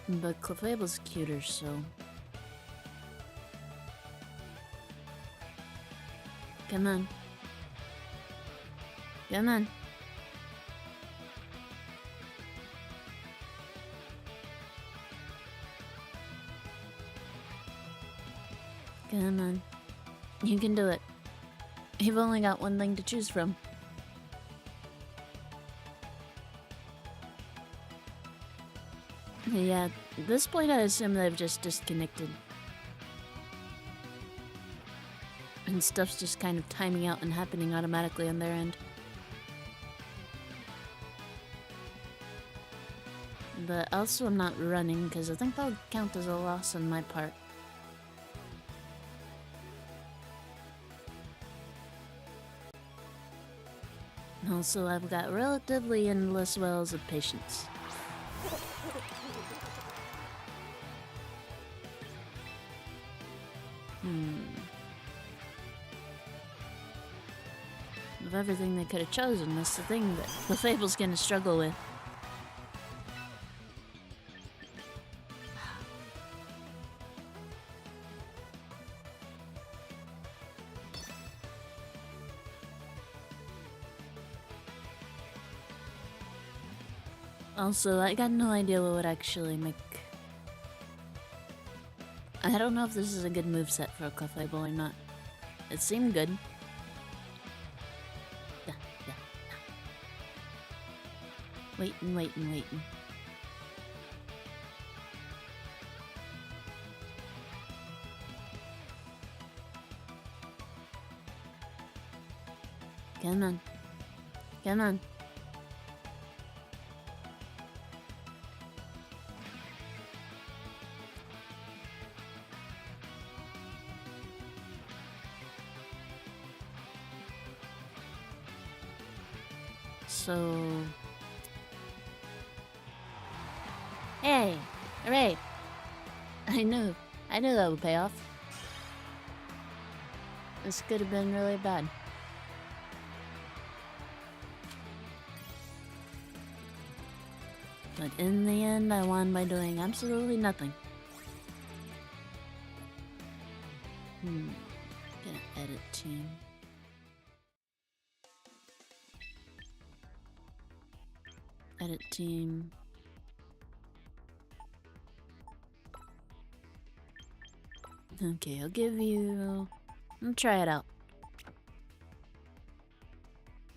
But Clefable's cuter, so... Come on. Come on. Come on. You can do it. You've only got one thing to choose from. Yeah, at this point I assume they've just disconnected. And stuff's just kind of timing out and happening automatically on their end. But also I'm not running, because I think that would count as a loss on my part. Also, I've got relatively endless wells of patience. Of everything they could have chosen, that's the thing that the Fable's gonna struggle with. Also, I got no idea what would actually make... I don't know if this is a good moveset for a Clefable or not. It seemed good. Yeah. Waiting. Come on. So... Hey! Hooray! I knew that would pay off. This could have been really bad. But in the end, I won by doing absolutely nothing. Gonna edit team. Edit team. Okay, I'll give you... I'll try it out.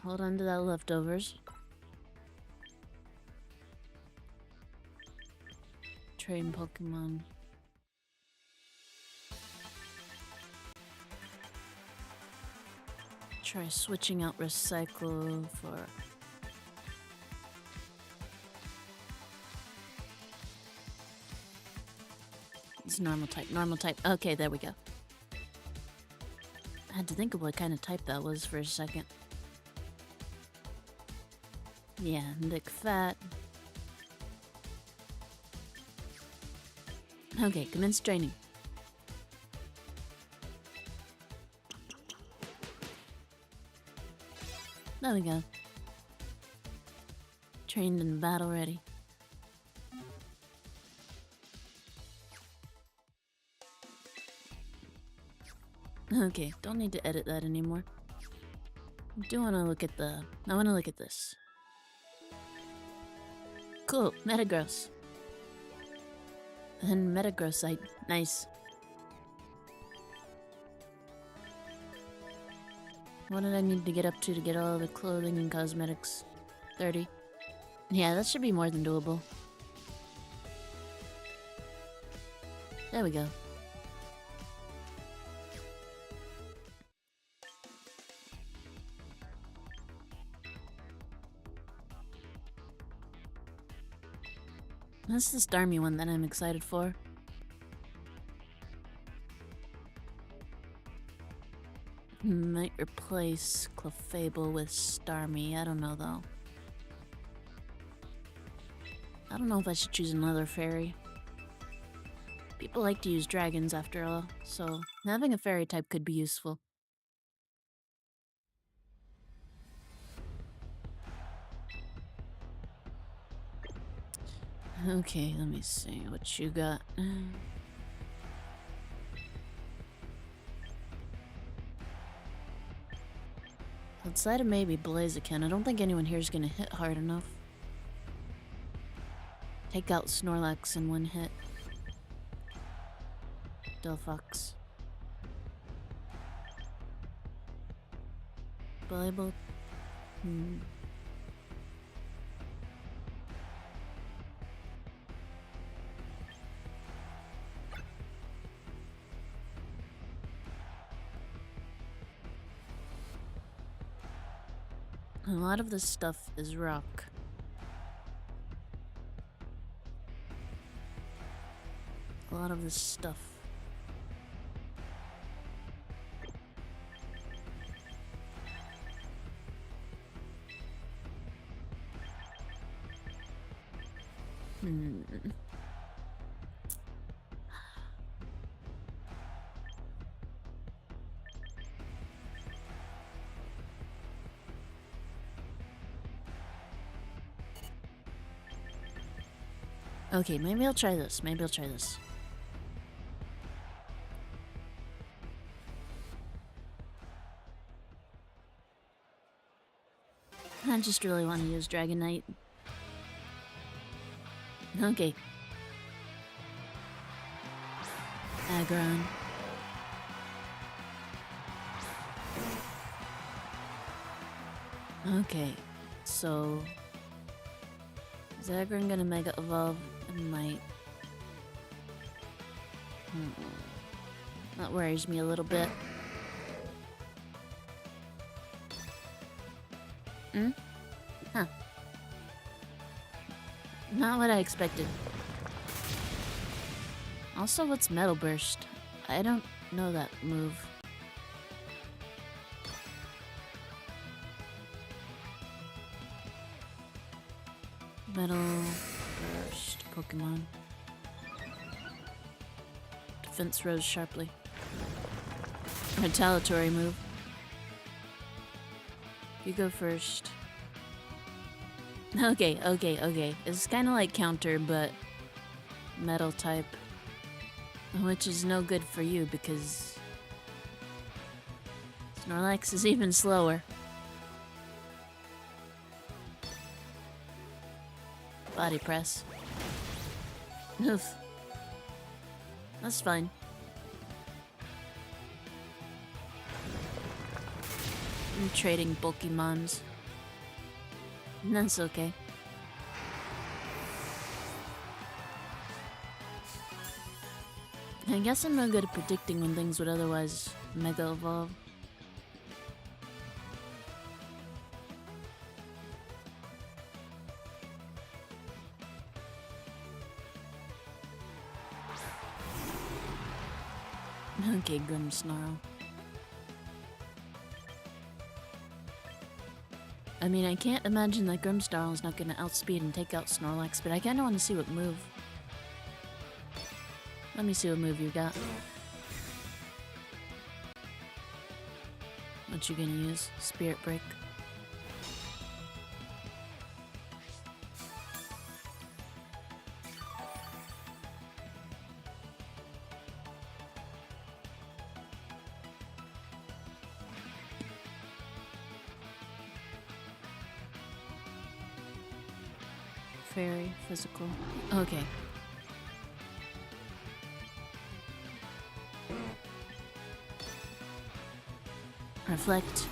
Hold on to that leftovers. Train Pokemon. Try switching out Recycle for... It's normal type. Okay, there we go. I had to think of what kind of type that was for a second. Yeah, Nick Fat. Okay, commence training. There we go. Trained and battle ready. Okay, don't need to edit that anymore. I do want to look at the... I want to look at this. Cool, Metagross. And Metagrossite. Nice. What did I need to get up to get all the clothing and cosmetics? 30. Yeah, that should be more than doable. There we go. That's the Starmie one that I'm excited for. Might replace Clefable with Starmie. I don't know though. I don't know if I should choose another fairy. People like to use dragons after all, so having a fairy type could be useful. Okay, let me see what you got. Outside of maybe Blaziken, I don't think anyone here is gonna hit hard enough. Take out Snorlax in one hit. Delphox. Bible. A lot of this stuff is rock. A lot of this stuff. Okay, maybe I'll try this. I just really want to use Dragonite. Okay. Aggron. Okay, so... Is Aggron gonna Mega Evolve? It might. That worries me a little bit. Huh. Not what I expected. Also, what's Metal Burst? I don't know that move. Metal Burst Pokemon. Defense rose sharply. Retaliatory move. You go first. Okay. It's kind of like counter, but metal type. Which is no good for you because Snorlax is even slower. Body press. Oof. That's fine. I'm trading Pokemons. That's okay. I guess I'm no good at predicting when things would otherwise Mega Evolve. Okay, Grimmsnarl. I mean, I can't imagine that Grimmsnarl is not going to outspeed and take out Snorlax, but I kind of want to see what move. Let me see what move you got. What you gonna use? Spirit Break. Fairy, physical. Okay. Reflect.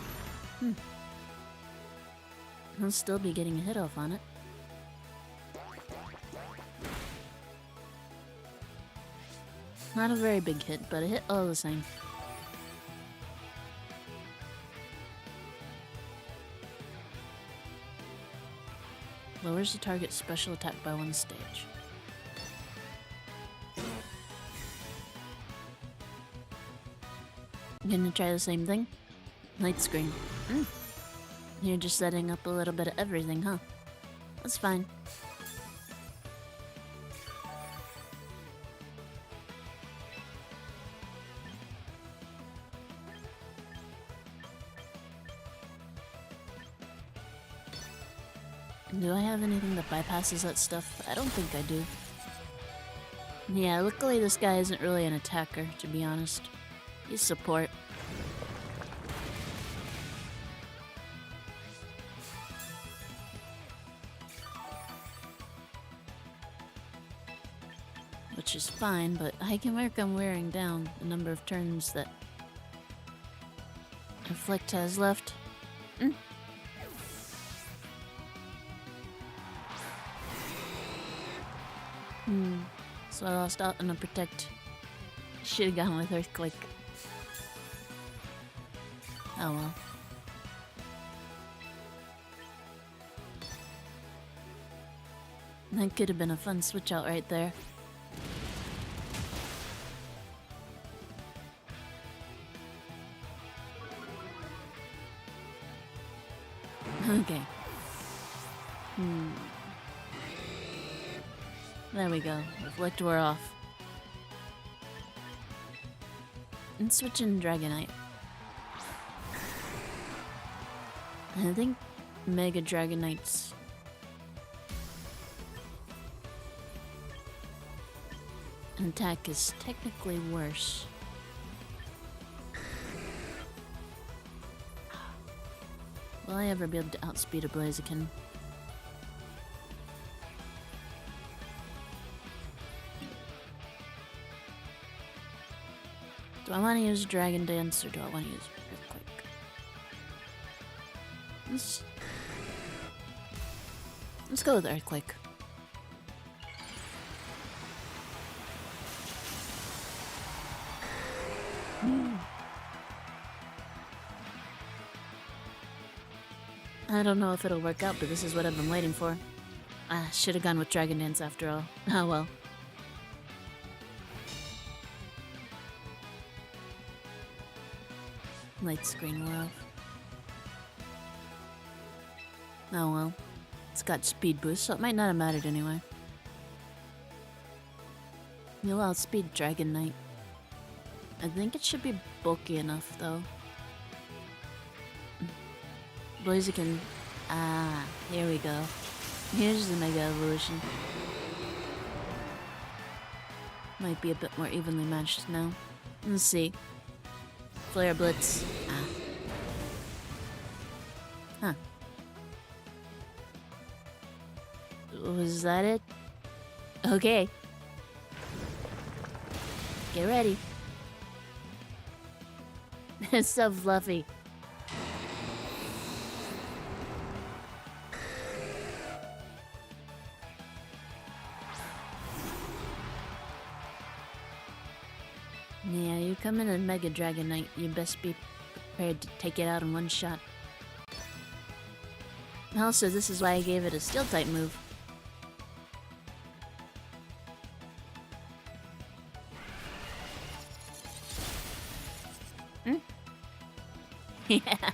I'll still be getting a hit off on it. Not a very big hit, but a hit all the same. Lowers the target's special attack by 1 stage. Gonna try the same thing? Light screen. You're just setting up a little bit of everything, huh? That's fine. Do I have anything that bypasses that stuff? I don't think I do. Yeah, luckily this guy isn't really an attacker, to be honest. He's support. Which is fine, but I can work on wearing down the number of turns that Reflect has left. So I lost out on a protect. Should've gone with Earthquake. Oh well. That could have been a fun switch out right there. Okay. There we go. Reflect wore off. And switch in Dragonite. I think Mega Dragonite's attack is technically worse. Will I ever be able to outspeed a Blaziken? Do I want to use Dragon Dance or do I want to use Earthquake? Let's go with Earthquake. I don't know if it'll work out, but this is what I've been waiting for. I should have gone with Dragon Dance after all. Oh well. Light screen wore off. Oh well. It's got speed boost, so it might not have mattered anyway. You'll outspeed Dragonite. I think it should be bulky enough, though. Blaziken. Ah, here we go. Here's the Mega Evolution. Might be a bit more evenly matched now. Let's see. Flare Blitz. Ah. Huh. Was that it? Okay. Get ready. It's so fluffy. Yeah, you come in a Mega Dragonite, you best be prepared to take it out in one shot. Also, this is why I gave it a Steel-type move. Yeah.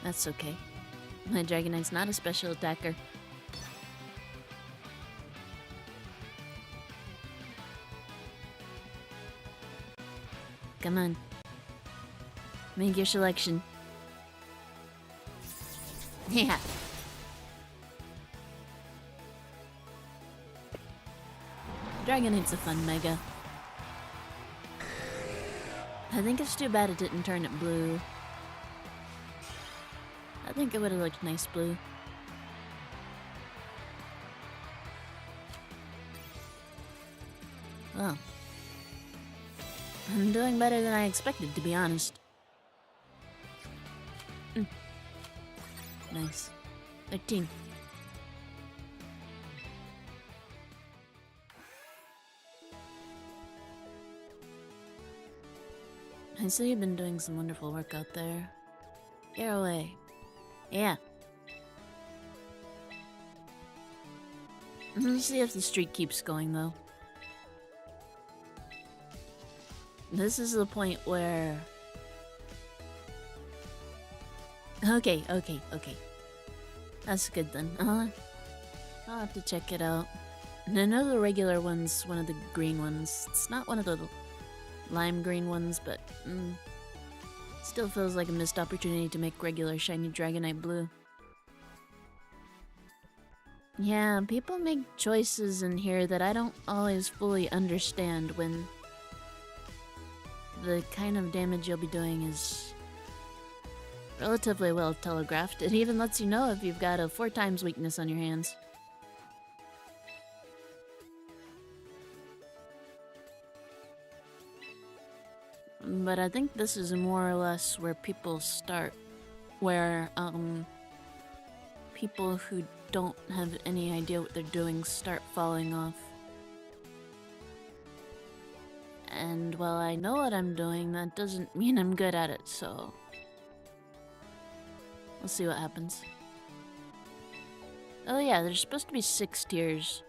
That's okay. My Dragonite's not a special attacker. Come on. Make your selection. Yeah. Dragonate's a fun mega. I think it's too bad it didn't turn it blue. I think it would have looked nice blue. Well, I'm doing better than I expected, to be honest. Nice. 13. I see you've been doing some wonderful work out there. Get away. Yeah. Let's see if the streak keeps going, though. This is the point where... Okay. That's good then. I'll have to check it out. And I know the regular one's one of the green ones. It's not one of the lime green ones, but still feels like a missed opportunity to make regular shiny Dragonite blue. Yeah, people make choices in here that I don't always fully understand when the kind of damage you'll be doing is relatively well telegraphed. It even lets you know if you've got a 4 times weakness on your hands. But I think this is more or less where people start. Where, people who don't have any idea what they're doing start falling off. And while I know what I'm doing, that doesn't mean I'm good at it, so... We'll see what happens. Oh yeah, there's supposed to be 6 tiers.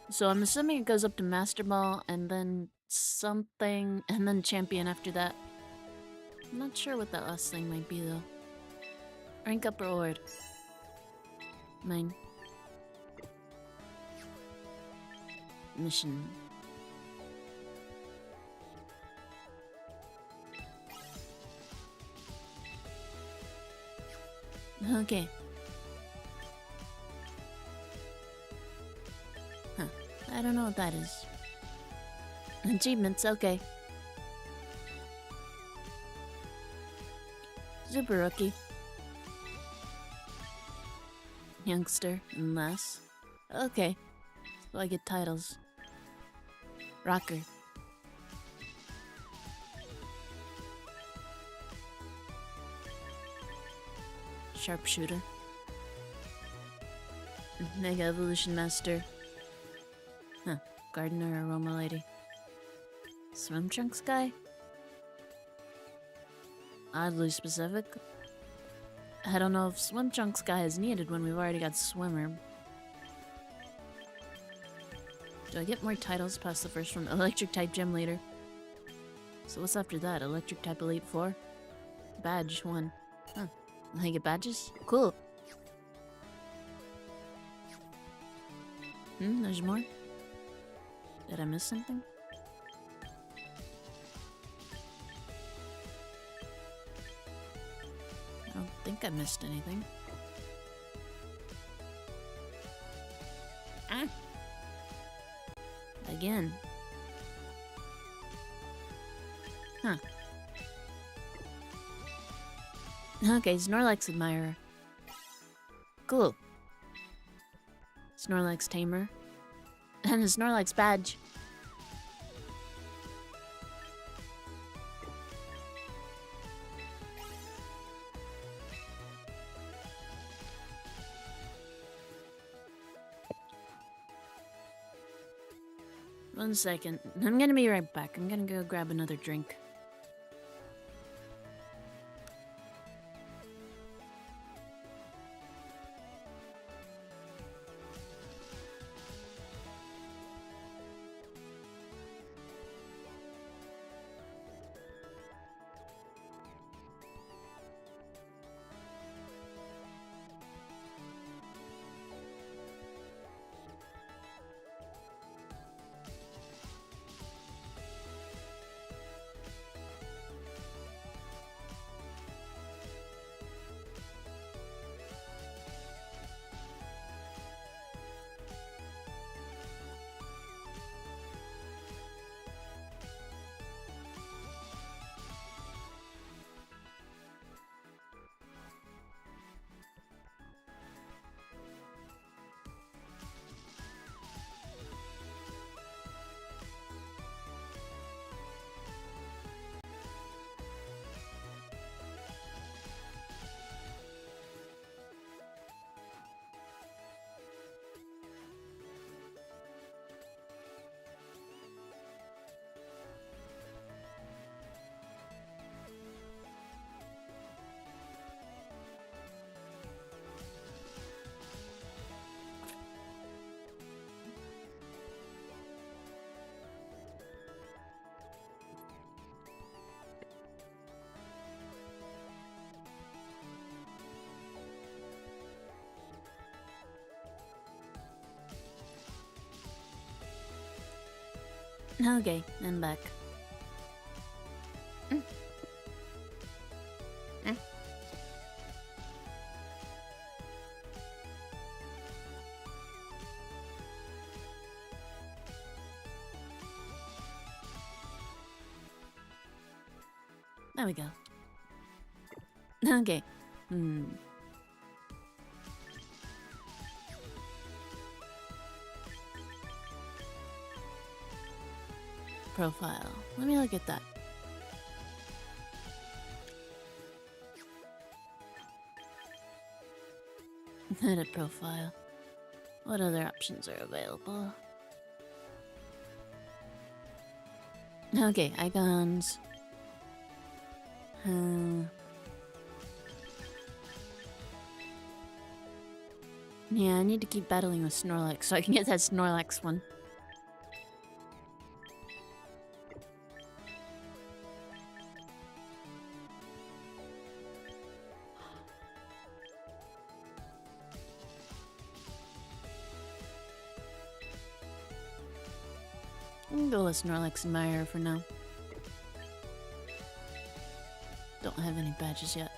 So I'm assuming it goes up to Master Ball, and then something, and then Champion after that. I'm not sure what that last thing might be, though. Rank up reward. Mine. Mission. Okay. Huh. I don't know what that is. Achievements, okay. Super Rookie. Youngster and less. Okay. So I get titles. Rocker. Sharpshooter. Mega Evolution Master. Huh. Gardener Aroma Lady. Swim Trunks guy? Oddly specific. I don't know if Swim Trunks guy is needed when we've already got Swimmer. Do I get more titles past the first one? Electric type Gem Leader. So what's after that? Electric type Elite 4? Badge 1. Huh. I get badges? Cool. There's more? Did I miss something? I don't think I missed anything. Ah! Again. Huh. Okay, Snorlax Admirer. Cool. Snorlax Tamer. And a Snorlax Badge. One second. I'm gonna be right back. I'm gonna go grab another drink. Okay, I'm back. Mm. Mm. There we go. Okay. Profile. Let me look at that. Edit profile. What other options are available? Okay, icons. Yeah, I need to keep battling with Snorlax so I can get that Snorlax one. I can go with Snorlax and Meyer for now. Don't have any badges yet.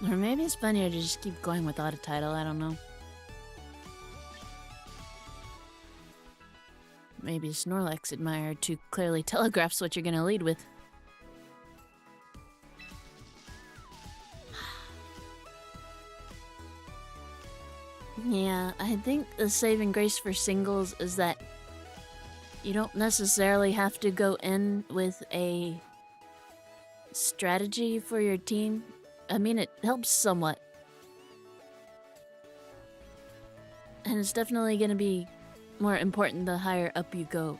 Or maybe it's funnier to just keep going without a title, I don't know. Maybe Snorlax Admirer too clearly telegraphs what you're gonna lead with. Yeah, I think the saving grace for singles is that you don't necessarily have to go in with a strategy for your team. I mean, it helps somewhat. And it's definitely gonna be more important the higher up you go.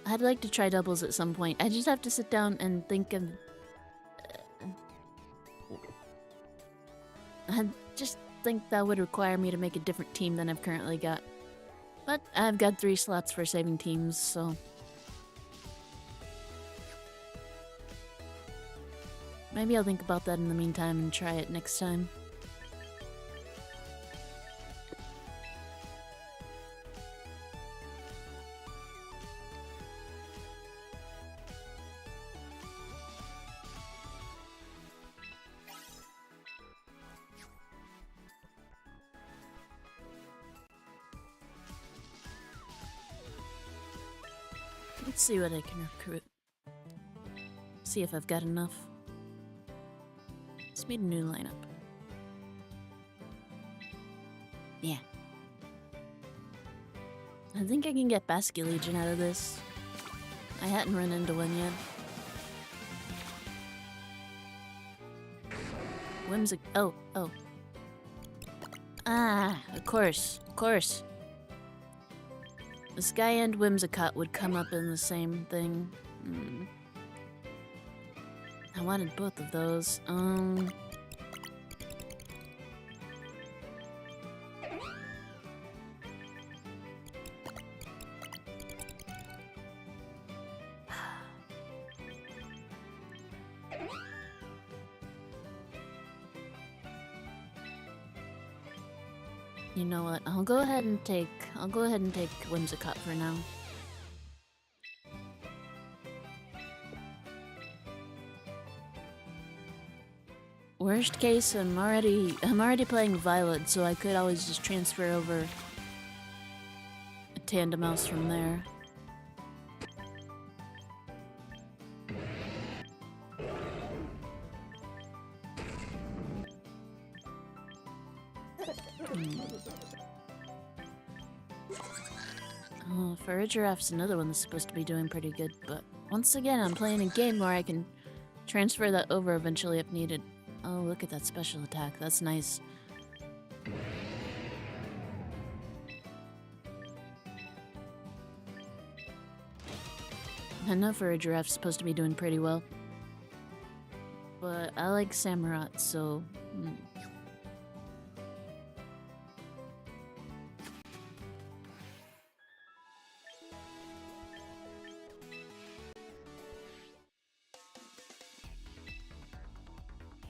I'd like to try doubles at some point. I just have to sit down and think of... I just think that would require me to make a different team than I've currently got. But I've got 3 slots for saving teams, so... maybe I'll think about that in the meantime and try it next time. Let's see what I can recruit. See if I've got enough. Let's meet a new lineup. Yeah. I think I can get Basculegion out of this. I hadn't run into one yet. Whimsic... oh. Ah, of course. The Sky and Whimsicott would come up in the same thing. I wanted both of those. You know what? I'll go ahead and take Whimsicott for now. Worst case, I'm already playing Violet, so I could always just transfer over a Tandemaus from there. Oh, Farigiraph's another one that's supposed to be doing pretty good, but once again, I'm playing a game where I can transfer that over eventually if needed. Oh, look at that special attack. That's nice. I know Farigiraph's supposed to be doing pretty well, but I like Samurott, so...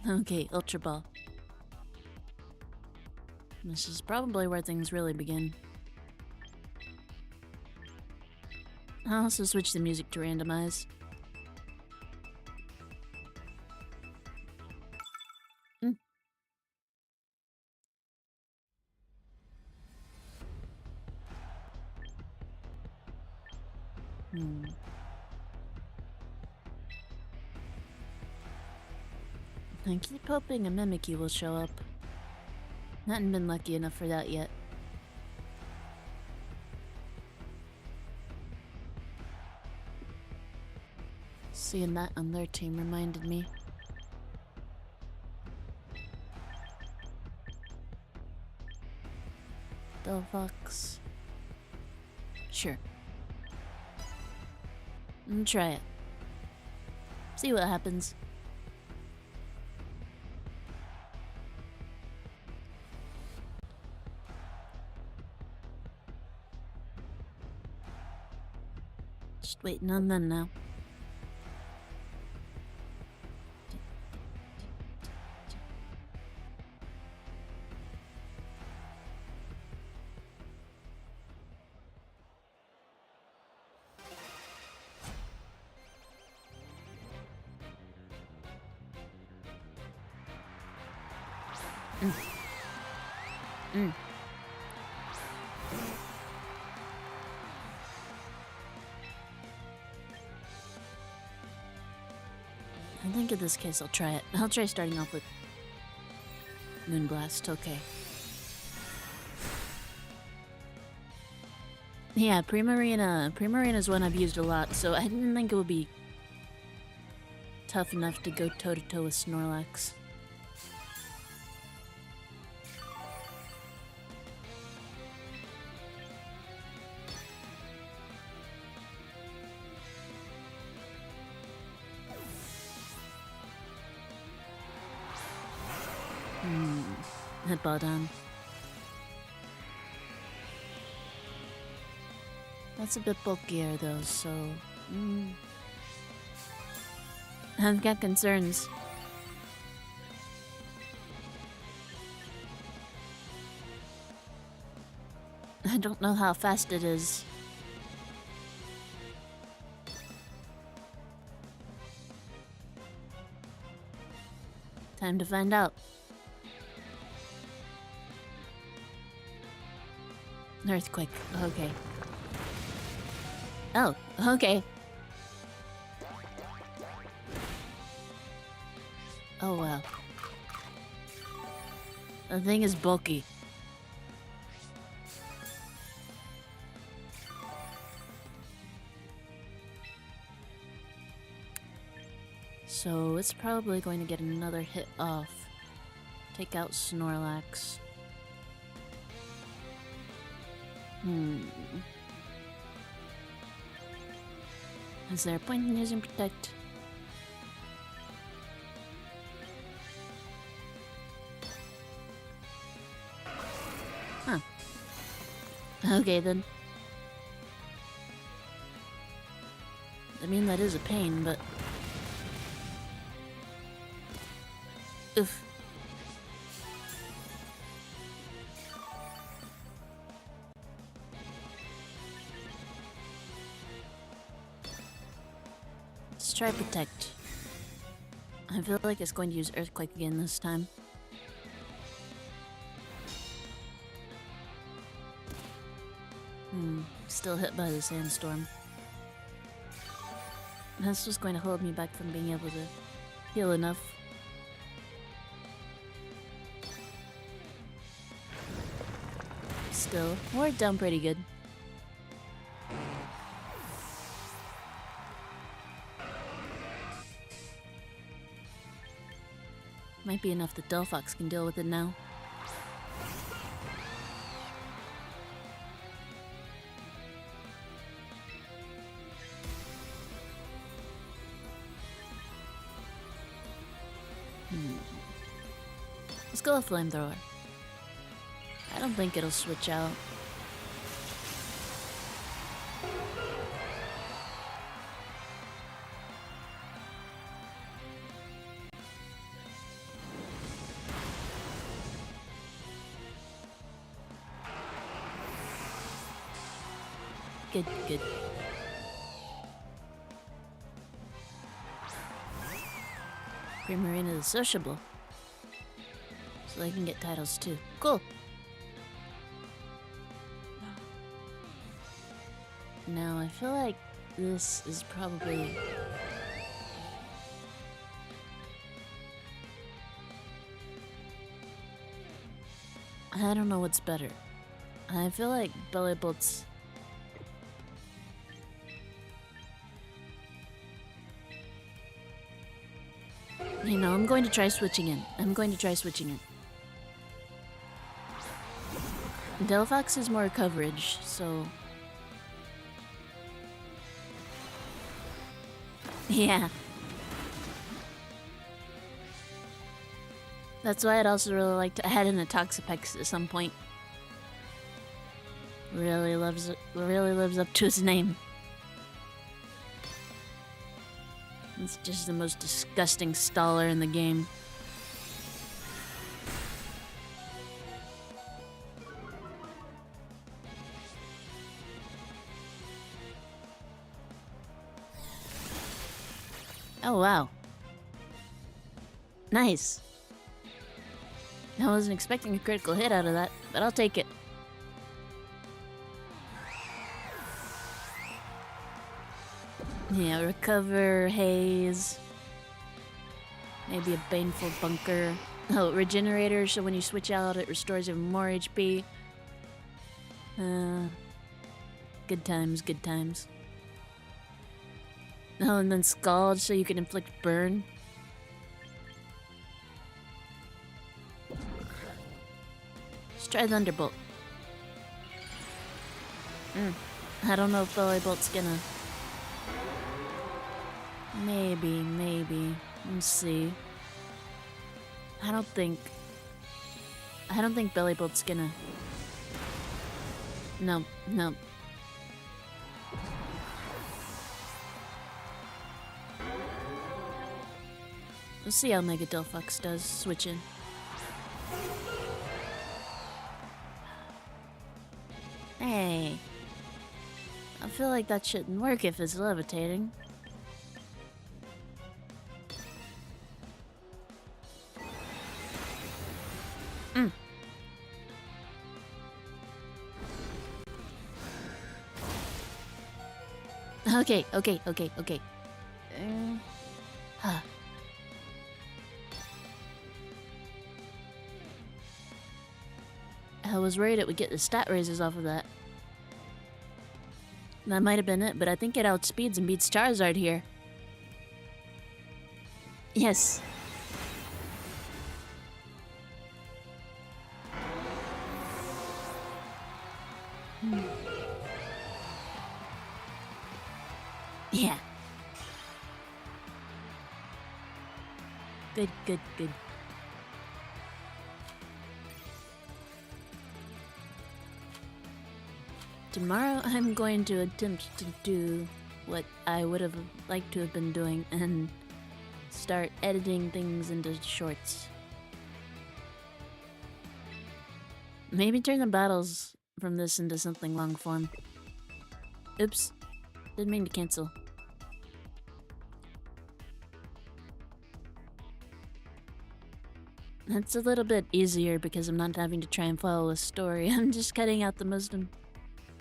Okay, Ultra Ball. This is probably where things really begin. I'll also switch the music to randomize. I keep hoping a Mimikyu will show up. Hadn't been lucky enough for that yet. Seeing that on their team reminded me. Delphox. Sure. Try it. See what happens. Just waiting on them now. I think in this case I'll try it. I'll try starting off with Moonblast, okay. Yeah, Primarina. Primarina's one I've used a lot, so I didn't think it would be tough enough to go toe-to-toe with Snorlax. Hitbodon. That's a bit bulkier though, so... I've got concerns. I don't know how fast it is. Time to find out. Earthquake. Okay. Oh, okay. Oh, wow. The thing is bulky. So it's probably going to get another hit off. Take out Snorlax. Is there a point in using Protect? Huh. Okay then. I mean, that is a pain, but... Oof. Let's try Protect. I feel like it's going to use Earthquake again this time. Still hit by the sandstorm. This was going to hold me back from being able to heal enough. Still, worked down pretty good. Might be enough that Delphox can deal with it now. Let's go with Flamethrower. I don't think it'll switch out. Good, good. Primarina the Sociable. So they can get titles too. Cool. Now, I feel like this is probably... I don't know what's better. I feel like Belly Bolt's... You know, I'm going to try switching in. Delphox has more coverage, so... Yeah. That's why I'd also really like to add in a Toxapex at some point. Really lives up to his name. It's just the most disgusting staller in the game. Oh wow. Nice. I wasn't expecting a critical hit out of that, but I'll take it. Yeah, recover, haze. Maybe a baneful bunker. Oh, regenerator, so when you switch out it restores even more HP. Good times, good times. Oh, and then scald so you can inflict burn. Let's try Thunderbolt. I don't know if Belly Bolt's gonna... Maybe. Let's see. I don't think Belly Bolt's gonna... No. We'll see how Mega Delphox does switching. Hey. I feel like that shouldn't work if it's levitating. Okay. I was worried it would get the stat raises off of that. That might have been it, but I think it outspeeds and beats Charizard here. Yes. Yeah. Good. Tomorrow I'm going to attempt to do what I would have liked to have been doing and start editing things into shorts. Maybe turn the battles from this into something long form. Oops. Didn't mean to cancel. That's a little bit easier because I'm not having to try and follow a story. I'm just cutting out the most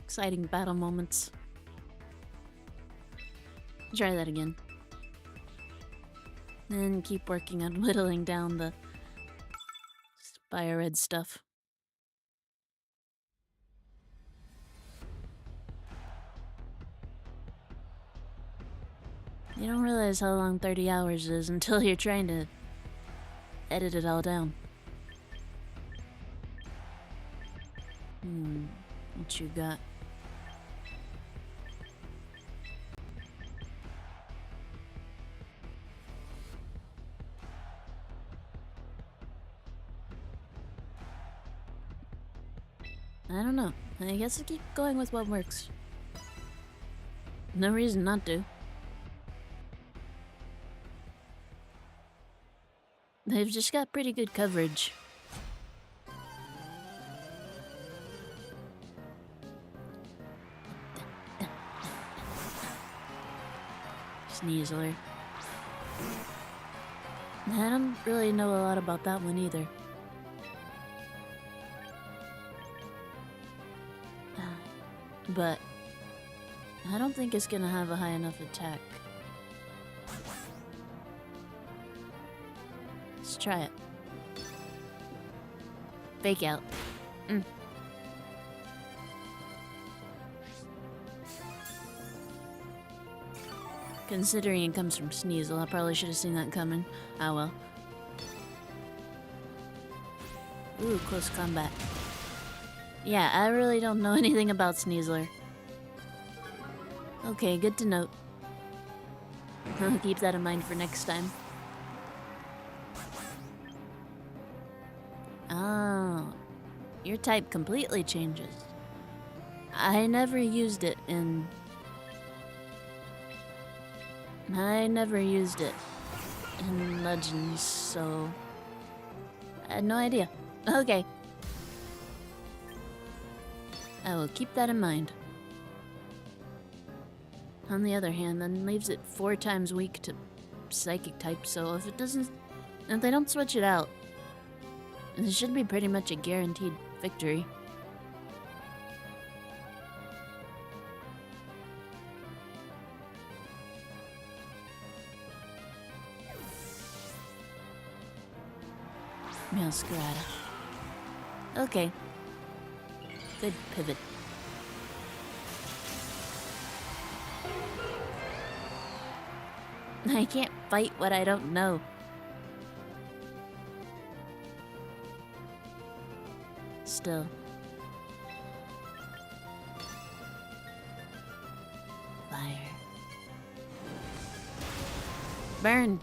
exciting battle moments. Try that again. Then keep working on whittling down the Fire Red stuff. You don't realize how long 30 hours is until you're trying to edit it all down. What you got? I don't know. I guess I'll keep going with what works. No reason not to. They've just got pretty good coverage. Sneasler. I don't really know a lot about that one either. But I don't think it's gonna have a high enough attack. Let's try it. Fake out. Considering it comes from Sneasel, I probably should have seen that coming. Ah well. Ooh, close combat. Yeah, I really don't know anything about Sneasler. Okay, good to note. I'll keep that in mind for next time. Oh, your type completely changes. I never used it in Legends, so I had no idea. Okay. I will keep that in mind. On the other hand, then leaves it 4 times weak to psychic type, so if they don't switch it out, it should be pretty much a guaranteed victory. Masquerada. Okay. Good pivot. I can't fight what I don't know. Still. Fire. Burn!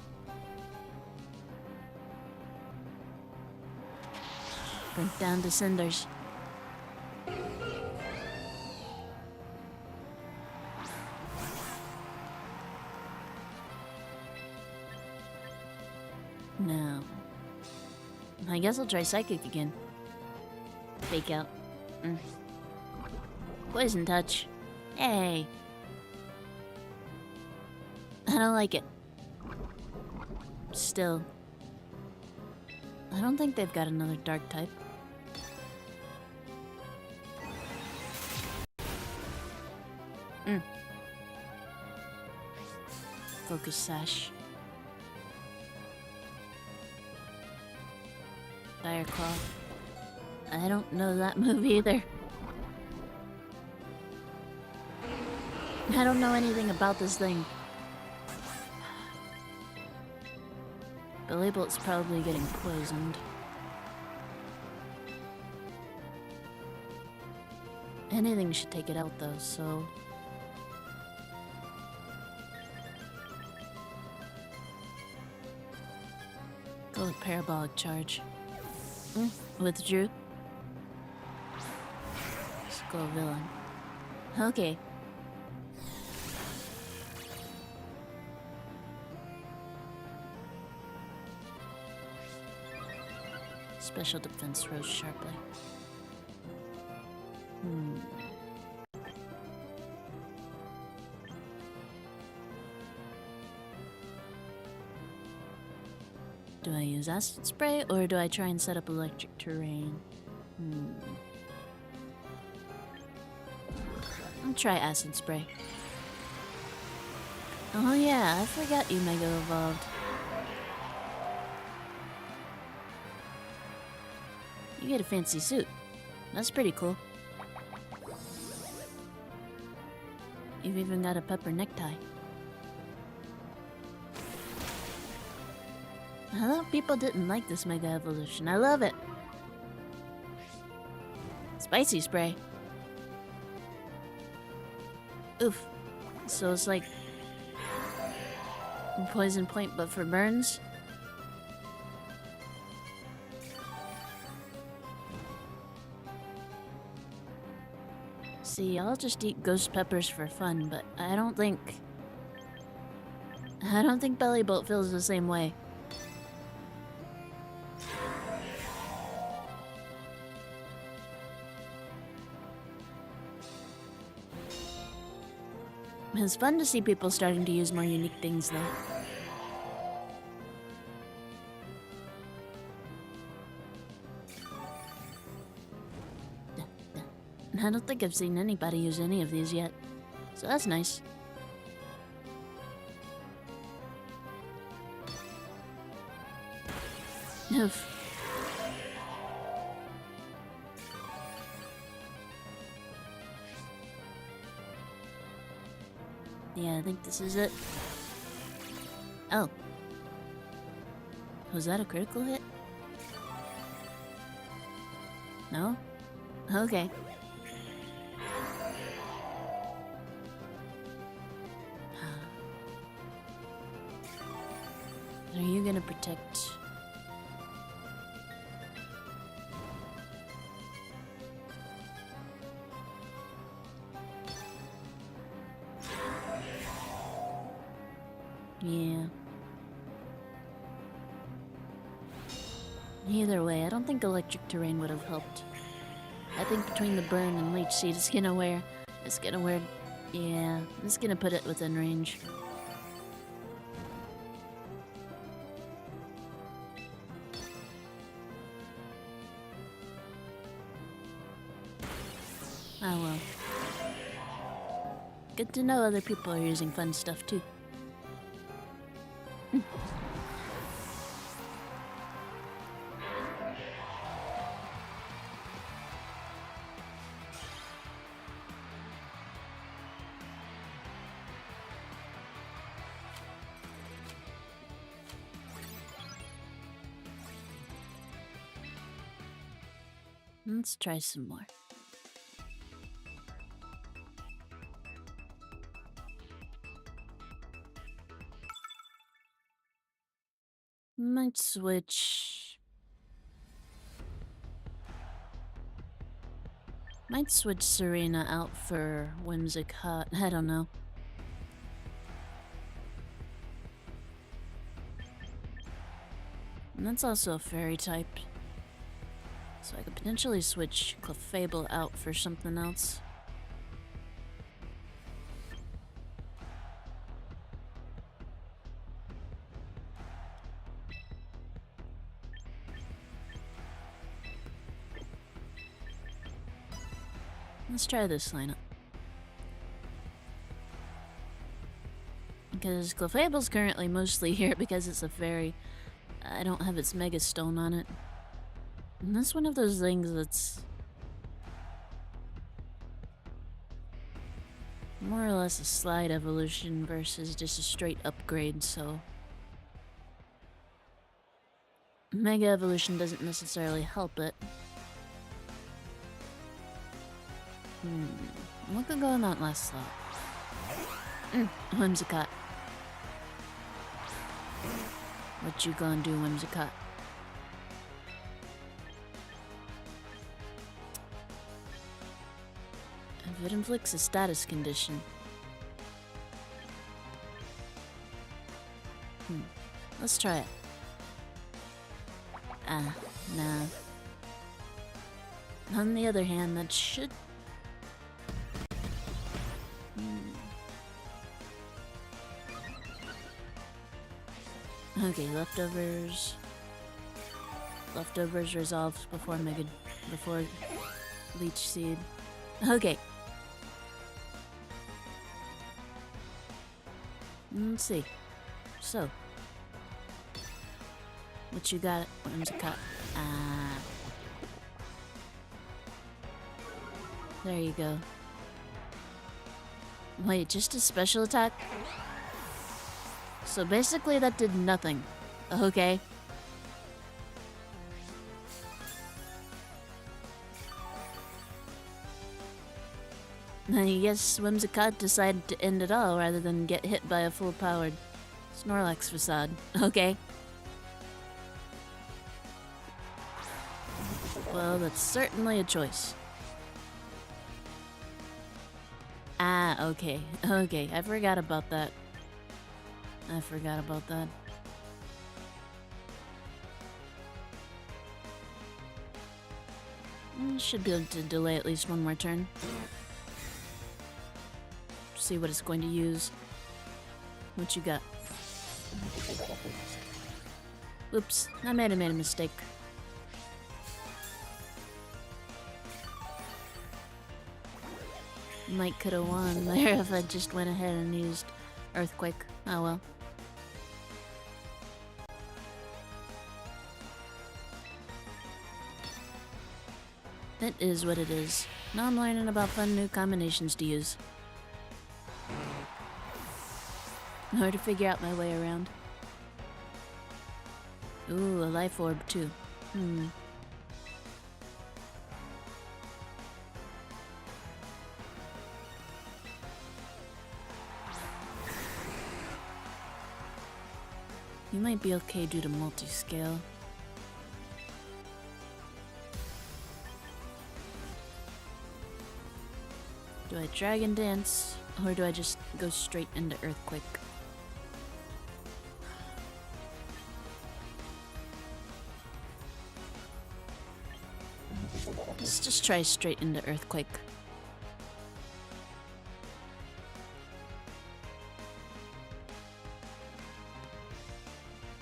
Burnt down to cinders. No. I guess I'll try Psychic again. Fake out. Poison Touch. Hey! I don't like it. Still. I don't think they've got another dark type. Focus Sash. Fire Claw. I don't know that move either. I don't know anything about this thing. Belabel's probably getting poisoned. Anything should take it out though, so... Go with Parabolic Charge. Withdrew. Let's go Villain. Okay. Special defense rose sharply. Do I use Acid Spray, or do I try and set up Electric Terrain? I'll try Acid Spray. Oh yeah, I forgot you Mega Evolved. You get a fancy suit. That's pretty cool. You've even got a pepper necktie. I thought people didn't like this Mega Evolution. I love it. Spicy Spray. Oof. So it's like Poison Point, but for burns? See, I'll just eat ghost peppers for fun, but I don't think Bellybolt feels the same way. It's fun to see people starting to use more unique things, though. I don't think I've seen anybody use any of these yet, so that's nice. Oof. Yeah, I think this is it. Oh. Was that a critical hit? No? Okay. Are you gonna protect? Yeah. Either way, I don't think electric terrain would have helped. I think between the burn and leech seed, it's gonna put it within range. Oh well. Good to know other people are using fun stuff too. Let's try some more. Might switch Serena out for Whimsicott. I don't know. And that's also a fairy type. So I could potentially switch Clefable out for something else. Let's try this lineup. Because Clefable's currently mostly here because it's a fairy. I don't have its Mega Stone on it. And that's one of those things that's more or less a slide evolution versus just a straight upgrade, so Mega Evolution doesn't necessarily help it. What could go in that last slot? Whimsicott. What you gonna do, Whimsicott? If it inflicts a status condition. Let's try it. Nah. On the other hand, that should... Okay, leftovers. Leftovers resolved before Leech Seed. Okay. Let's see. So. What you got? Whimsicott. There you go. Wait, just a special attack? So basically that did nothing. Okay. I guess Whimsicott decided to end it all rather than get hit by a full-powered Snorlax facade. Okay. Well, that's certainly a choice. Okay. Okay, I forgot about that. Should be able to delay at least one more turn. See what it's going to use. What you got? Oops, I made a mistake. Might could've won there if I just went ahead and used Earthquake. Oh well. It is what it is. Now I'm learning about fun new combinations to use. In order to figure out my way around. Ooh, a life orb too. You might be okay due to multi-scale. Do I Dragon Dance, or do I just go straight into Earthquake? Let's just try straight into Earthquake.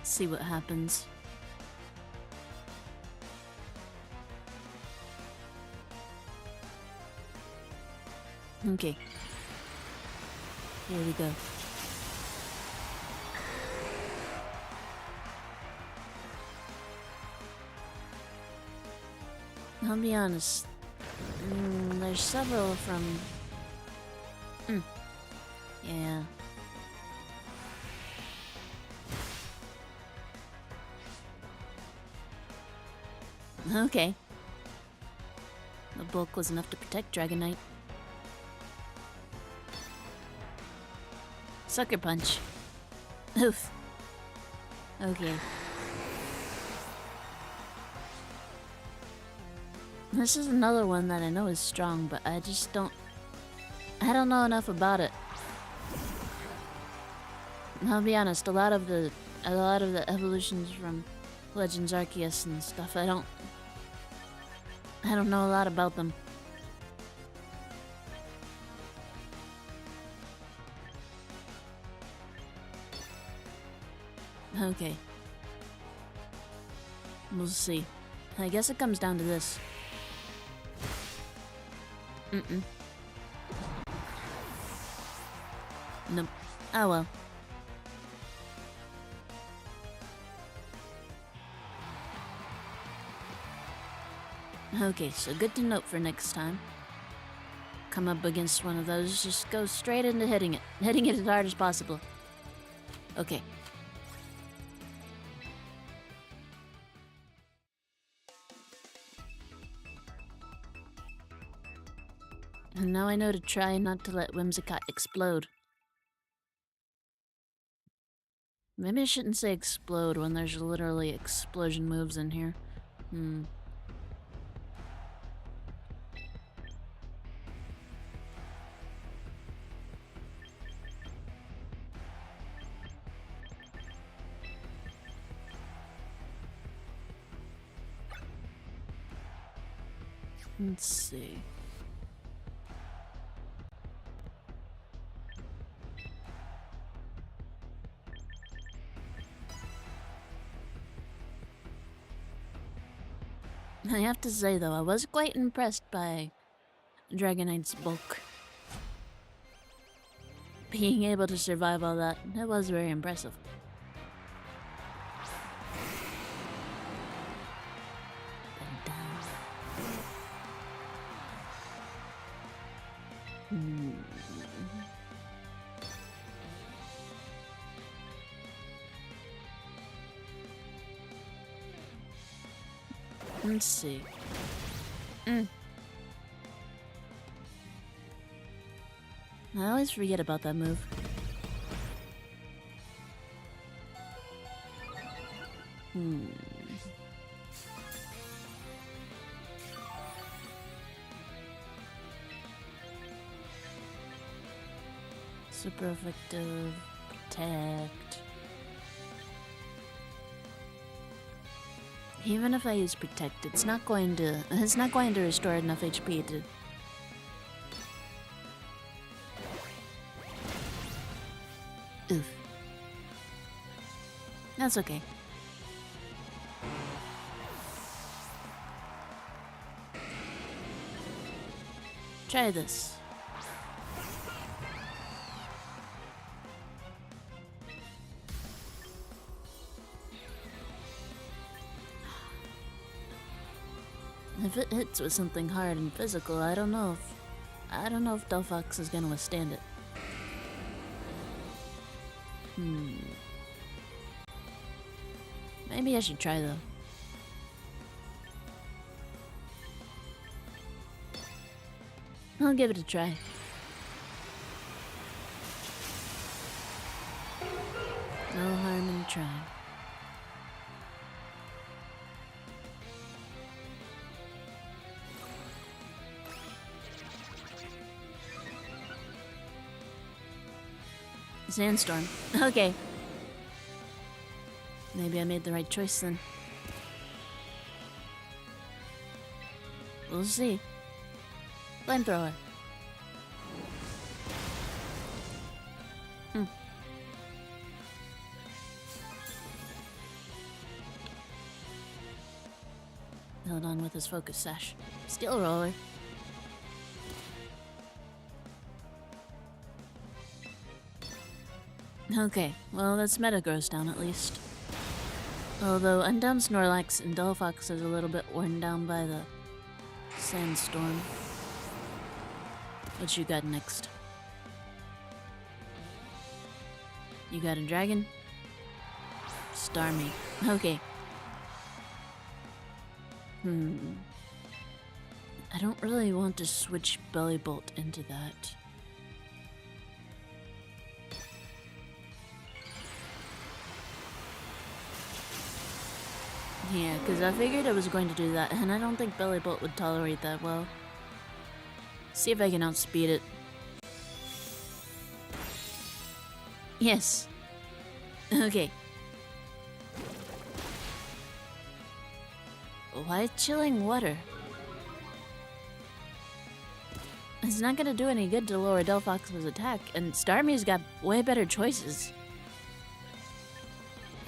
See what happens. Okay. Here we go. I'll be honest. There's several from... Yeah. Okay. The bulk was enough to protect Dragonite. Sucker Punch. Oof. Okay. This is another one that I know is strong, but I just don't... I don't know enough about it. I'll be honest, a lot of the evolutions from Legends Arceus and stuff, I don't know a lot about them. Okay. We'll see. I guess it comes down to this. Nope. Oh well. Okay, so good to note for next time. Come up against one of those, just go straight into hitting it. Hitting it as hard as possible. Okay. And now I know to try not to let Whimsicott explode. Maybe I shouldn't say explode when there's literally explosion moves in here. Let's see. I have to say though, I was quite impressed by Dragonite's bulk. Being able to survive all that, it was very impressive. Let's see. I always forget about that move. Super effective. Protect. Even if I use Protect, it's not going to restore enough HP to... Oof. That's okay. Try this. If it hits with something hard and physical, I don't know if Delphox is gonna withstand it. Maybe I should try though. I'll give it a try. No harm in trying. Sandstorm. Okay. Maybe I made the right choice then. We'll see. Flamethrower. Held on with his focus sash. Steel roller. Okay, well that's Metagross down at least. Although Undown Snorlax and Delphox is a little bit worn down by the Sandstorm. What you got next? You got a dragon? Starmie. Okay. I don't really want to switch Bellybolt into that. Yeah, because I figured I was going to do that, and I don't think Bellybolt would tolerate that well. See if I can outspeed it. Yes. Okay. Why chilling water? It's not gonna do any good to lower Delphox's attack, and Starmie's got way better choices.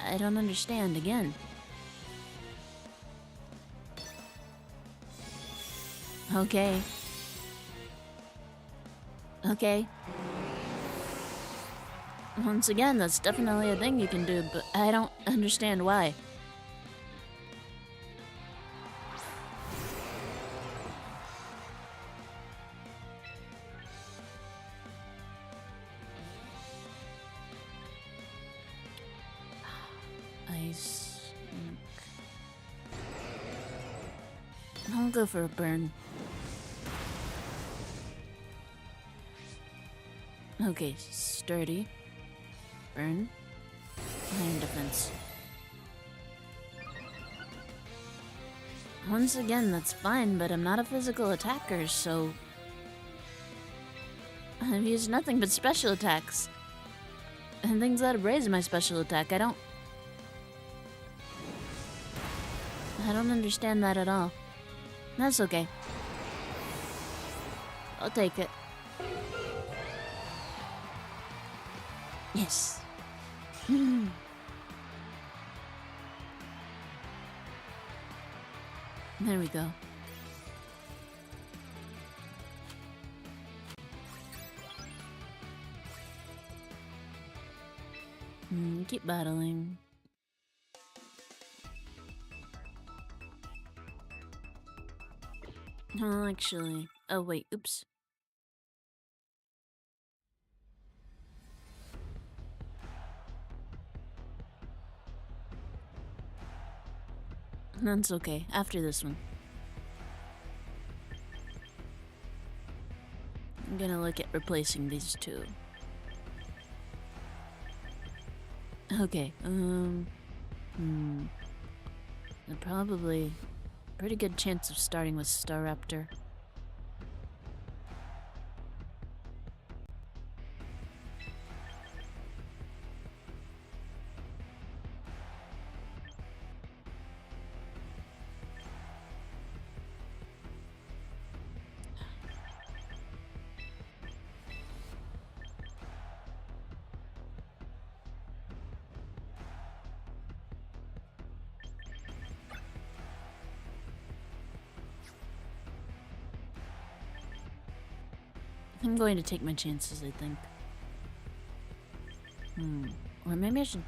I don't understand again. Okay. Okay. Once again, that's definitely a thing you can do, but I don't understand why. Ice. I'll go for a burn. Okay, sturdy. Burn. Iron defense. Once again, that's fine, but I'm not a physical attacker, so... I've used nothing but special attacks. And things that raise my special attack, I don't understand that at all. That's okay. I'll take it. Yes. There we go. Keep battling. Oh, actually. Oh, wait. Oops. That's okay. After this one. I'm gonna look at replacing these two. Okay, probably pretty good chance of starting with Staraptor. I'm going to take my chances, I think. Or maybe I should...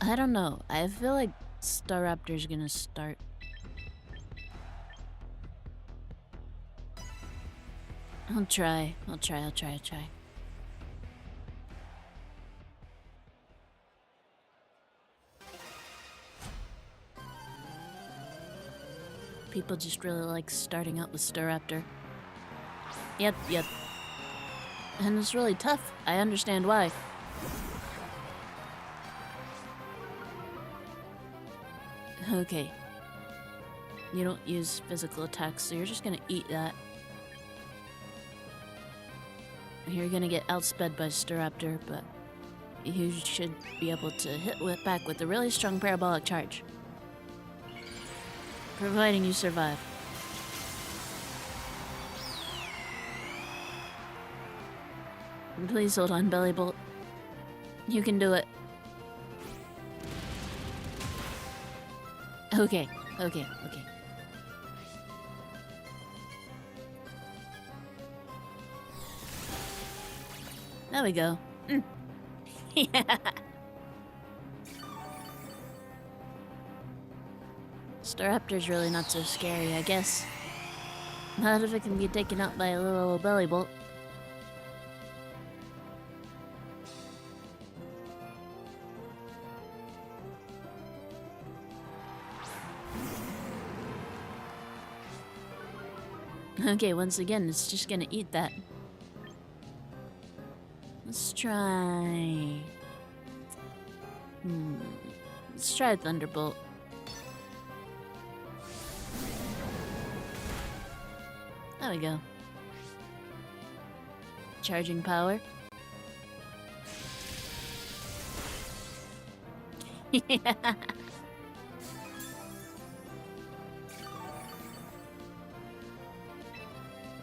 I don't know. I feel like Staraptor's gonna start. I'll try. People just really like starting out with Staraptor. Yep. And it's really tough. I understand why. Okay. You don't use physical attacks, so you're just gonna eat that. You're gonna get outsped by Staraptor, but you should be able to hit back with a really strong parabolic charge. Providing you survive. Please hold on, Bellybolt. You can do it. Okay. There we go. Yeah. Staraptor's really not so scary, I guess. Not if it can be taken out by a little Bellybolt. Okay, once again, it's just gonna eat that. Let's try... Let's try Thunderbolt. There we go. Charging power. Yeah.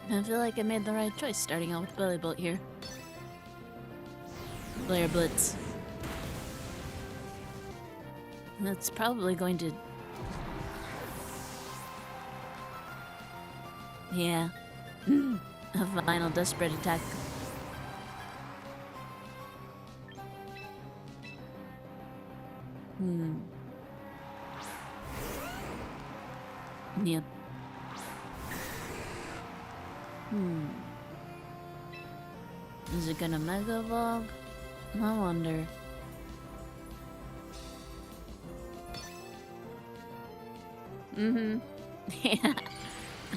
I feel like I made the right choice starting out with Bellybolt here. Flare Blitz. That's probably going to... Yeah. A final desperate attack. Yep. Is it gonna Mega Evolve? I wonder. Yeah.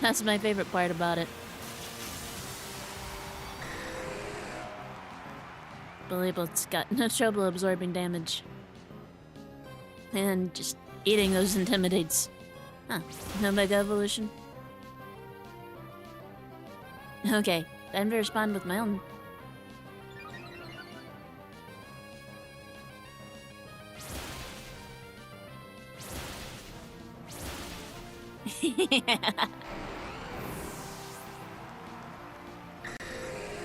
That's my favorite part about it. Bellybolt's got no trouble absorbing damage. And just eating those intimidates. Huh. No Mega Evolution? Okay, time to respond with my own.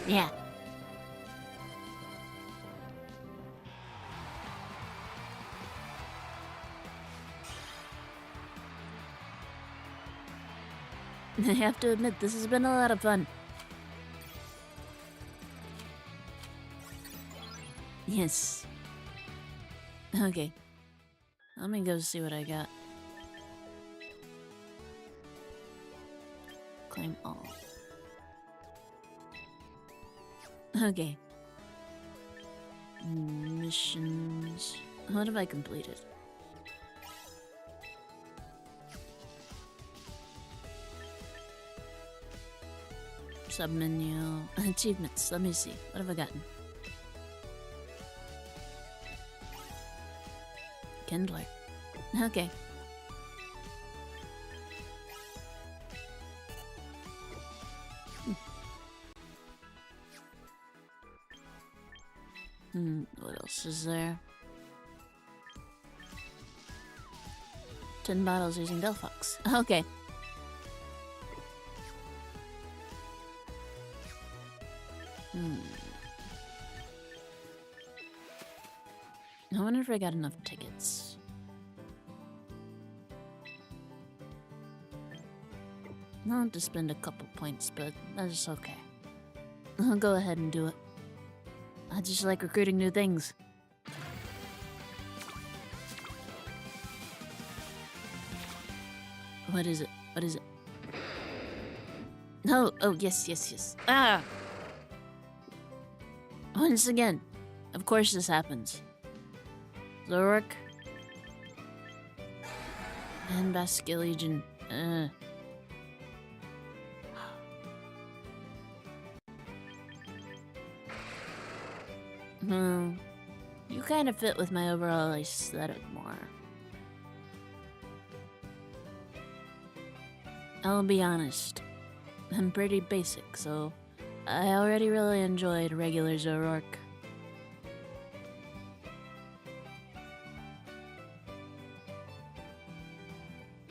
Yeah. I have to admit, this has been a lot of fun. Yes. Okay. Let me go see what I got. Claim all. Okay. Missions. What have I completed? Submenu. Achievements. Let me see. What have I gotten? Kindler. Okay. What else is there? 10 bottles using Delphox. Okay. I wonder if I got enough tickets. I'll have to spend a couple points, but that's okay. I'll go ahead and do it. I just like recruiting new things. What is it? What is it? No! Oh, yes, yes, yes. Ah! Once again. Of course this happens. Zoroark. And Basculegion. No. You kind of fit with my overall aesthetic more. I'll be honest. I'm pretty basic, so I already really enjoyed regular Zoroark.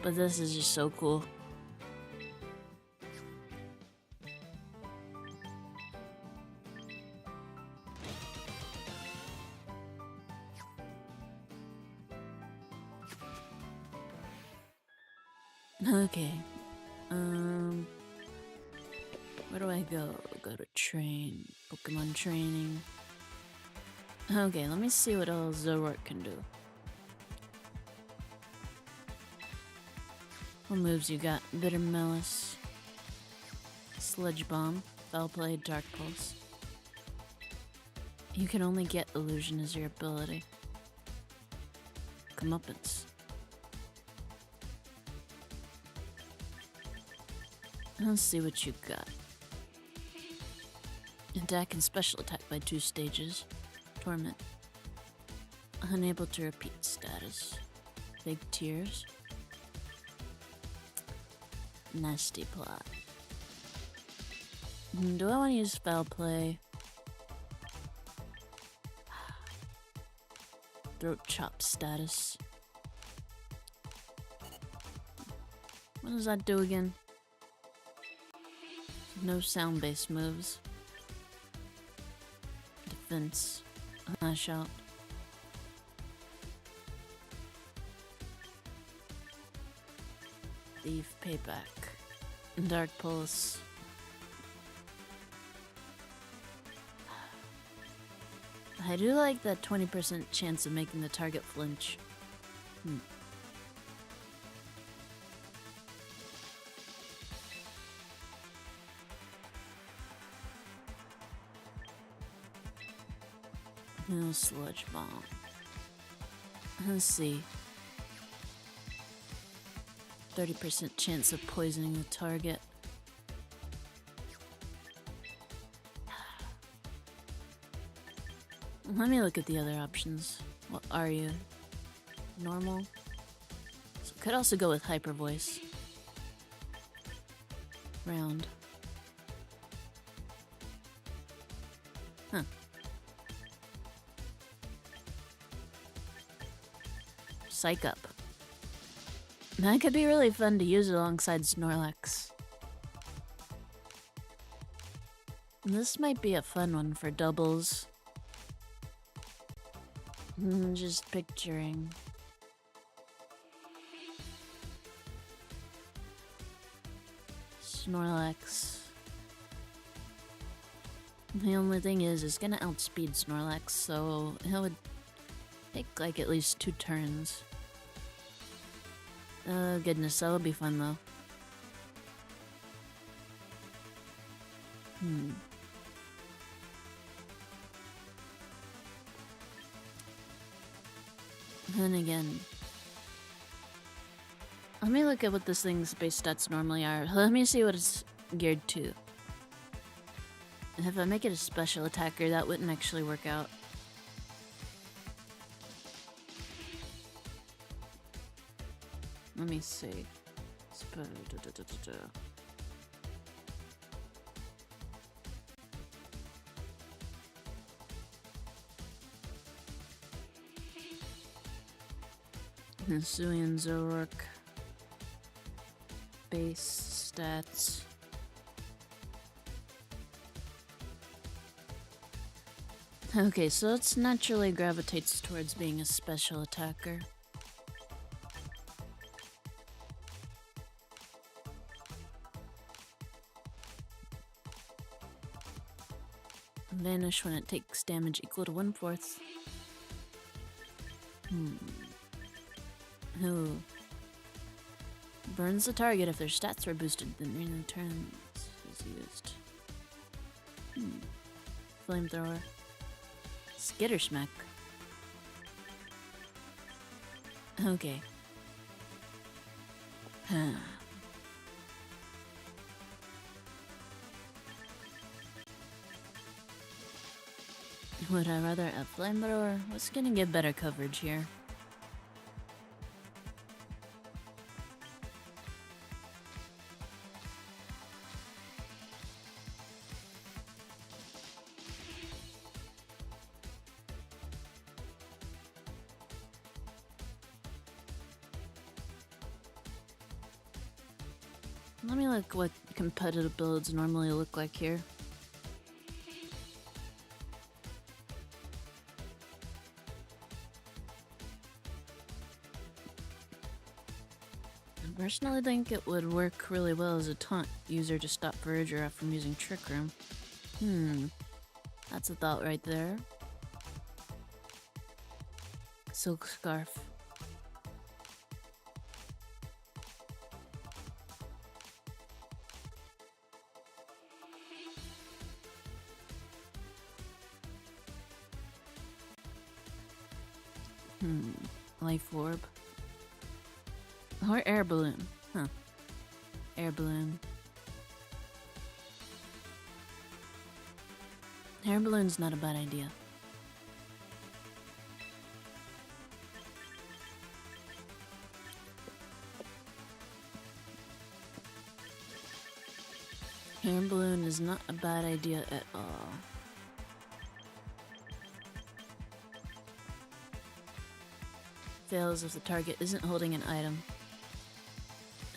But this is just so cool. Okay. Where do I go? Go to train. Pokemon training. Okay, let me see what else Zoroark can do. What moves you got? Bitter Malice. Sludge Bomb. Foul Play, Dark Pulse. You can only get Illusion as your ability. Comeuppance. Let's see what you got. Attack and special attack by 2 stages. Torment. Unable to repeat status. Big tears. Nasty plot. Do I want to use foul play? Throat chop status. What does that do again? No sound-based moves. Defense. Lash out. Thief payback. Dark pulse. I do like that 20% chance of making the target flinch. No sludge bomb. Let's see. 30% chance of poisoning the target. Let me look at the other options. What are you? Normal? So could also go with hyper voice. Round. Huh. Psych up. That could be really fun to use alongside Snorlax. This might be a fun one for doubles. Just picturing. Snorlax. The only thing is, it's gonna outspeed Snorlax, so it would take like at least 2 turns. Oh goodness, that would be fun though. Then again, let me look at what this thing's base stats normally are. Let me see what it's geared to. And if I make it a special attacker, that wouldn't actually work out. Let me see. Hisuian Zoroark. Base stats. Okay, so it naturally gravitates towards being a special attacker. Vanish when it takes damage equal to 1/4. Who burns the target if their stats were boosted, then returns is used. Flamethrower. Skitter smack. Okay. Would I rather a flamethrower? What's gonna give better coverage here? Let me look what competitive builds normally look like here. I personally think it would work really well as a taunt user to stop Verger from using Trick Room. That's a thought right there. Silk Scarf. Life Orb. Or Air Balloon. Huh. Air Balloon. Air Balloon's not a bad idea. Air Balloon is not a bad idea at all. Fails if the target isn't holding an item.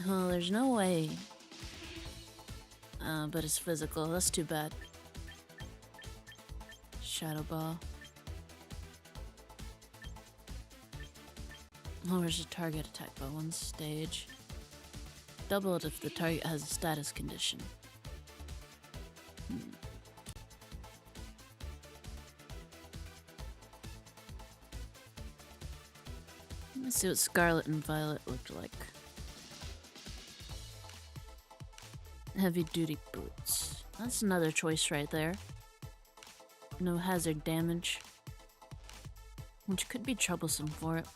Oh, there's no way. But it's physical. That's too bad. Shadow Ball. Lowers the target attack by 1 stage. Double it if the target has a status condition. Let's see what Scarlet and Violet looked like. Heavy duty boots. That's another choice right there. No hazard damage, which could be troublesome for it.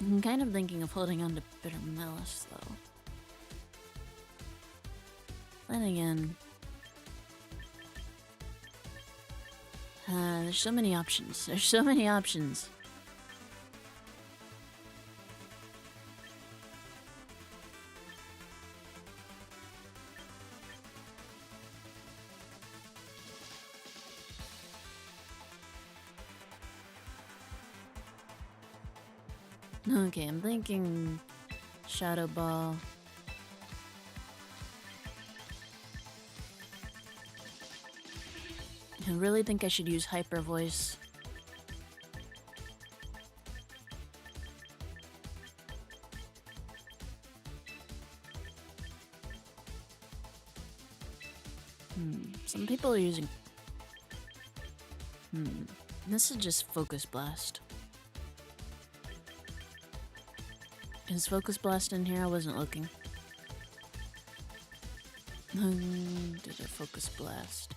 I'm kind of thinking of holding on to Bitter Malice though. Then again, there's so many options. There's so many options. Okay, I'm thinking Shadow Ball. I really think I should use Hyper Voice. Some people are using... This is just Focus Blast. Is Focus Blast in here? I wasn't looking. Did a Focus Blast.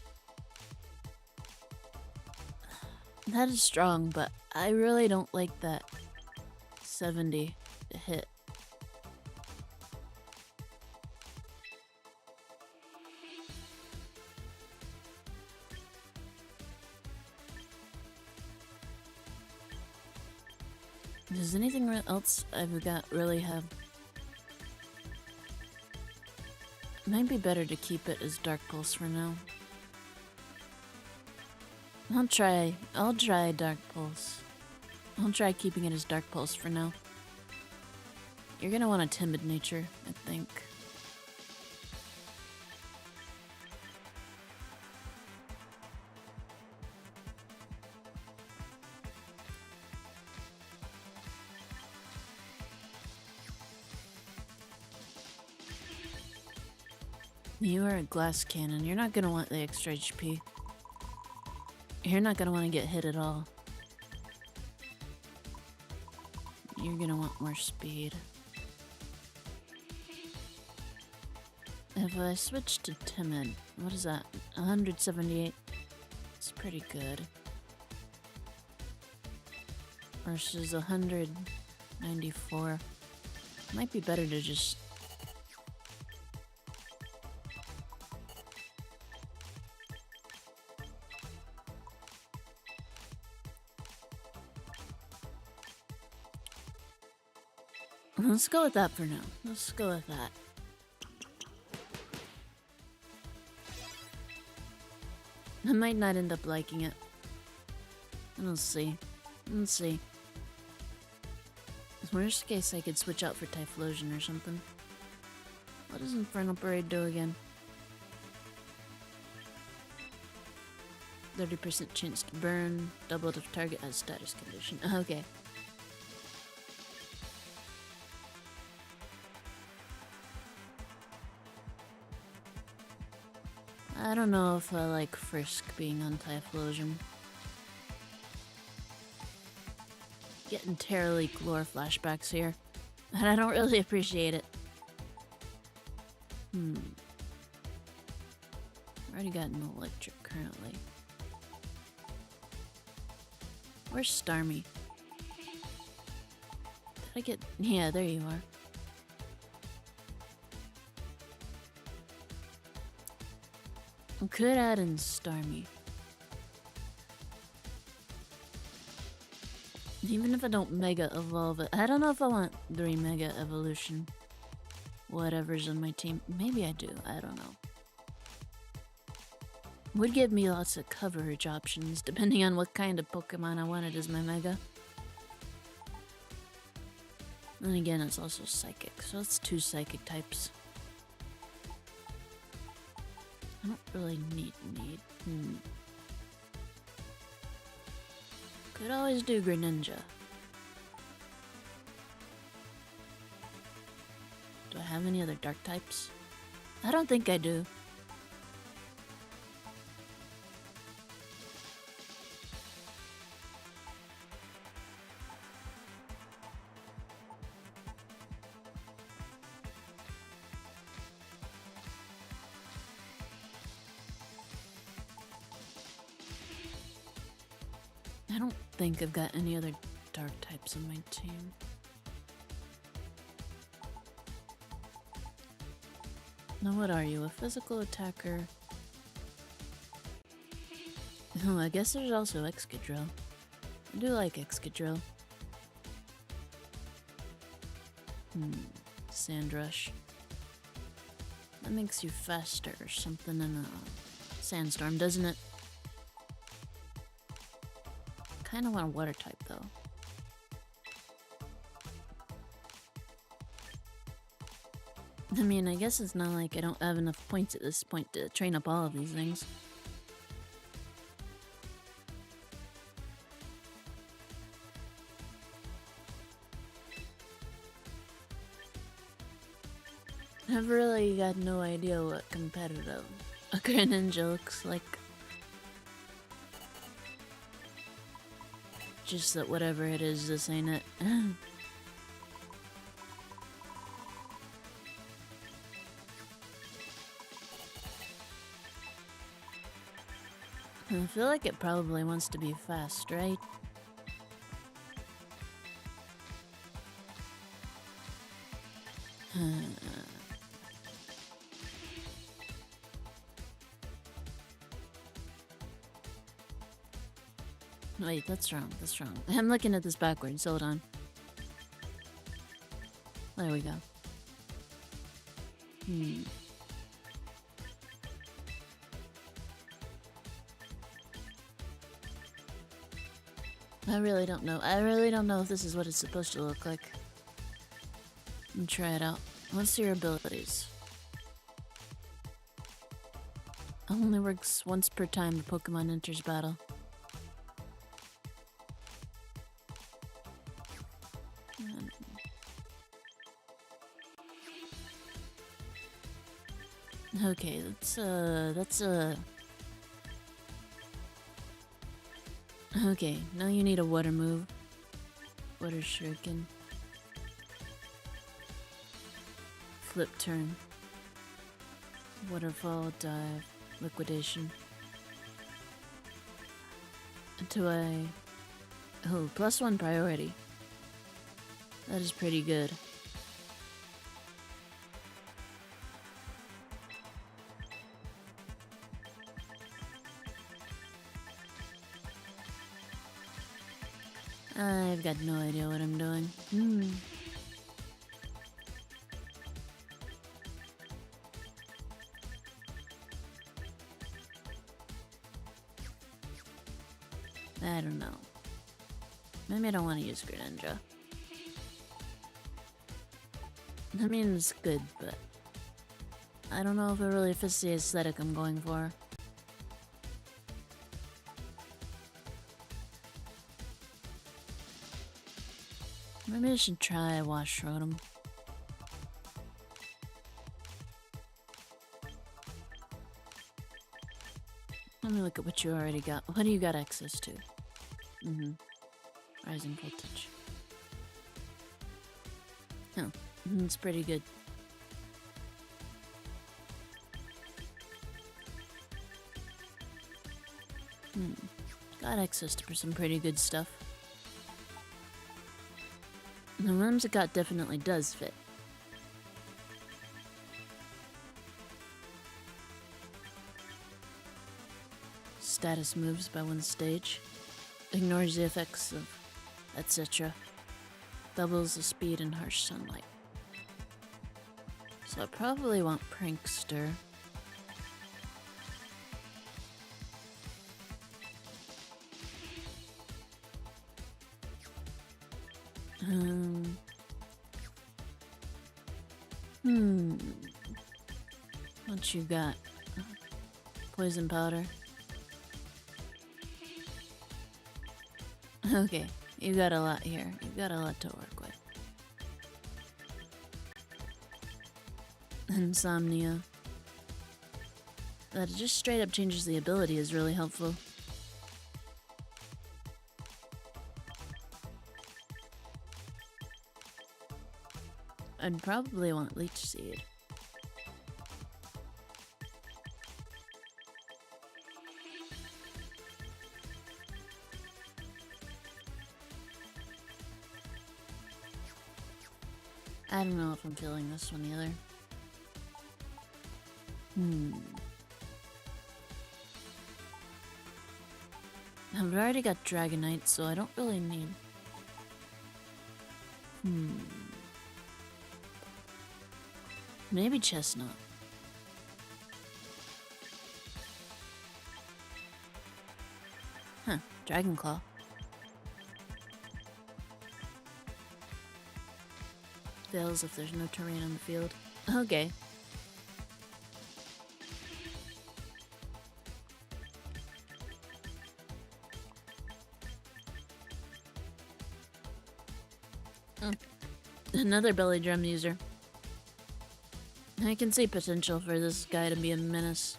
That is strong, but I really don't like that 70 to hit. Does anything else I've got really have... Might be better to keep it as Dark Pulse for now. I'll try Dark Pulse. I'll try keeping it as Dark Pulse for now. You're gonna want a Timid Nature, I think. You are a glass cannon. You're not gonna want the extra HP. You're not gonna want to get hit at all. You're gonna want more speed. If I switch to timid, what is that? 178. It's pretty good. Versus 194. Might be better to just... Let's go with that for now. Let's go with that. I might not end up liking it. We'll see. Let's see. Worst case, I could switch out for Typhlosion or something. What does Infernal Parade do again? 30% chance to burn, doubled if target has status condition. Okay. I don't know if I like Frisk being on Typhlosion. Getting terribly lore flashbacks here, and I don't really appreciate it. Already got an electric currently. Where's Starmie? Did I get... Yeah, there you are. I could add in Starmie. Even if I don't Mega Evolve it. I don't know if I want 3 Mega Evolution. Whatever's on my team. Maybe I do. I don't know. Would give me lots of coverage options, depending on what kind of Pokemon I wanted as my Mega. And again, it's also Psychic, so it's 2 Psychic types. I don't really need. Could always do Greninja. Do I have any other dark types? I don't think I do. I don't think I've got any other dark types on my team. Now what are you? A physical attacker? Oh, I guess there's also Excadrill. I do like Excadrill. Sandrush. That makes you faster or something in a sandstorm, doesn't it? Kinda want a water type though. I mean, I guess it's not like I don't have enough points at this point to train up all of these things. I've really got no idea what competitive a Greninja looks like. Just that whatever it is, this ain't it. I feel like it probably wants to be fast, right? Wait, that's wrong, that's wrong. I'm looking at this backwards, hold on. There we go. I really don't know. I really don't know if this is what it's supposed to look like. Let me try it out. What's your abilities? Only works once per time the Pokemon enters battle. Okay, okay, now you need a water move. Water shuriken. Flip turn. Waterfall, dive, liquidation. Do I... Oh, +1 priority. That is pretty good. I've got no idea what I'm doing. I don't know. Maybe I don't want to use Greninja. I mean, it's good, but I don't know if it really fits the aesthetic I'm going for. Maybe I should try Wash Rotom. Let me look at what you already got. What do you got access to? Rising voltage. Oh, it's pretty good. Got access to some pretty good stuff. The Whimsicott definitely does fit. Status moves by one stage. Ignores the effects of etc. Doubles the speed in harsh sunlight. So I probably want Prankster. What you got? Poison powder. Okay, you got a lot here. You got a lot to work with. Insomnia. That just straight up changes the ability is really helpful. I'd probably want Leech Seed. I don't know if I'm feeling this one either. I've already got Dragonite, so I don't really need... Maybe Chestnut. Huh, Dragonclaw. Fails if there's no terrain on the field. Okay. Another belly drum user. I can see potential for this guy to be a menace.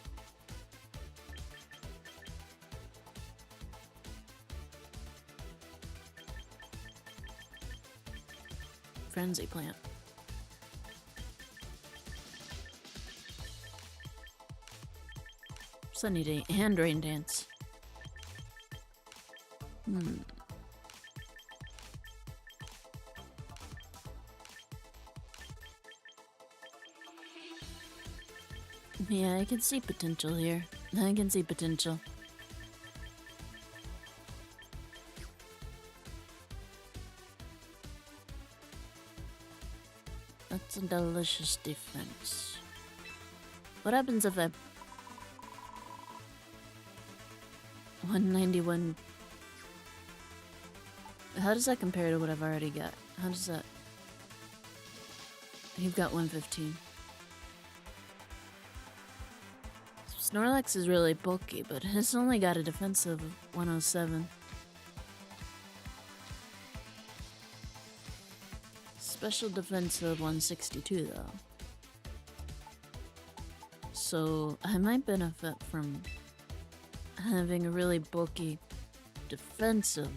Frenzy Plant. Sunny Day and Rain Dance. Yeah, I can see potential here. I can see potential. That's a delicious defense. What happens if I... 191... How does that compare to what I've already got? How does that... You've got 115. Snorlax is really bulky, but it's only got a defense of 107. Special defense of 162, though. So I might benefit from having a really bulky defensive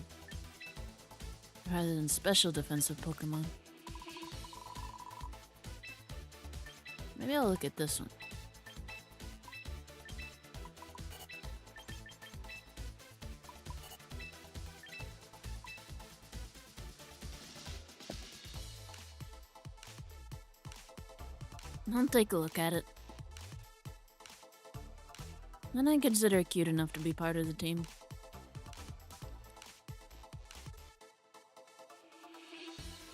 rather than special defensive Pokemon. Maybe I'll look at this one. I'll take a look at it. And I consider it cute enough to be part of the team.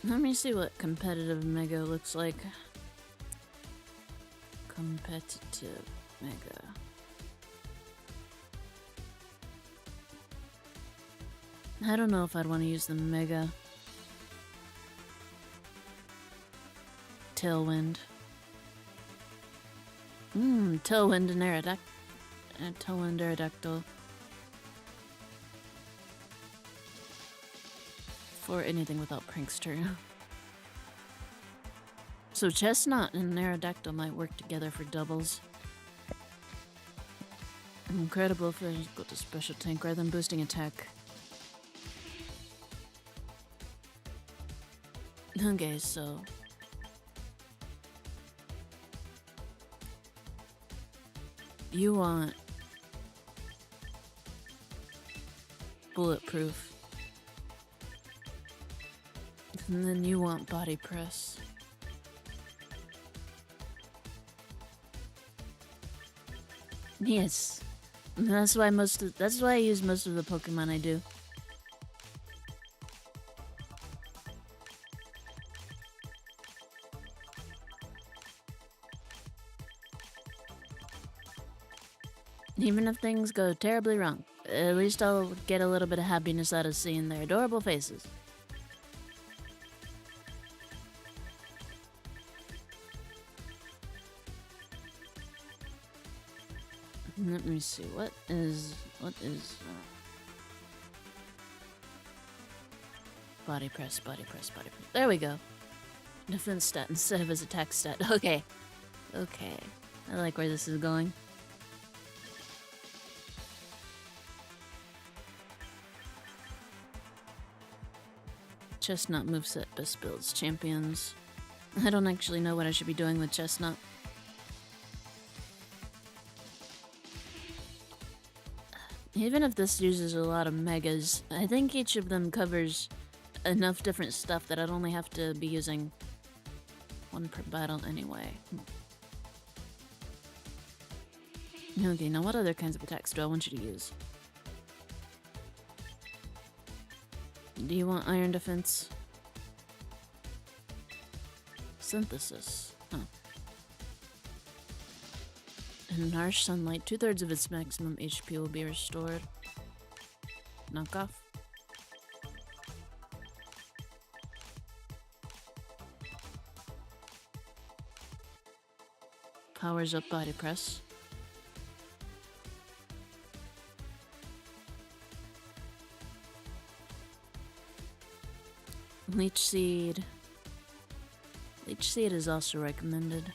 Let me see what competitive Mega looks like. Competitive Mega. I don't know if I'd want to use the Mega Tailwind. Tailwind and Tailwind Aerodactyl. For anything without Prankster. So Chestnut and Aerodactyl might work together for doubles. Incredible if I go to special tank rather than boosting attack. Okay, so you want bulletproof. And then you want body press. Yes. That's why I use most of the Pokemon I do. Even if things go terribly wrong, at least I'll get a little bit of happiness out of seeing their adorable faces. Let me see, what is body press. There we go. Defense stat instead of his attack stat. Okay. I like where this is going. Chestnut moveset best builds champions. I don't actually know what I should be doing with Chestnut. Even if this uses a lot of megas, I think each of them covers enough different stuff that I'd only have to be using one per battle anyway. Okay, now what other kinds of attacks do I want you to use? Do you want iron defense? Synthesis. Huh. In harsh sunlight, 2/3 of its maximum HP will be restored. Knockoff. Powers up body press. Leech Seed. Leech Seed is also recommended.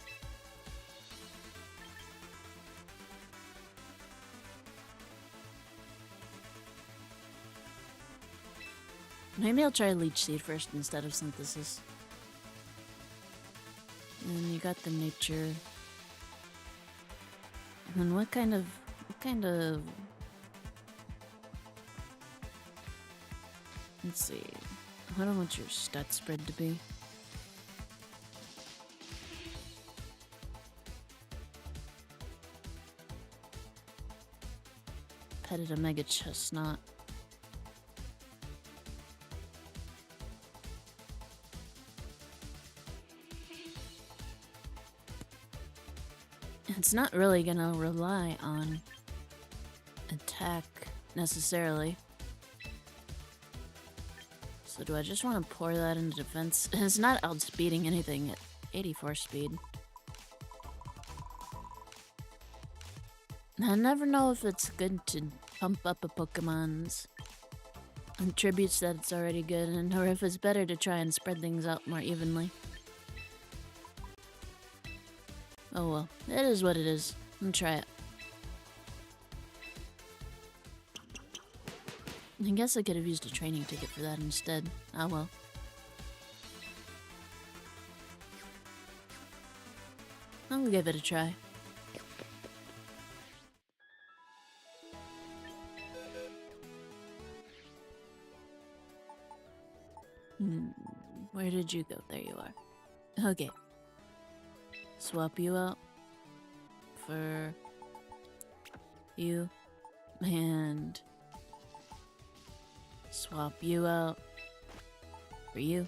Maybe I'll try Leech Seed first instead of Synthesis. And you got the Nature. And then what kind of let's see. I don't want your stat spread to be. Petted a Mega Chestnut. It's not really gonna rely on attack necessarily. So do I just want to pour that into defense? It's not outspeeding anything at 84 speed. I never know if it's good to pump up a Pokemon's attributes that it's already good in, or if it's better to try and spread things out more evenly. Oh well, it is what it is. Let me try it. I guess I could have used a training ticket for that instead. Ah well. I'll give it a try. Where did you go? There you are. Okay. Swap you out for you and swap you out for you.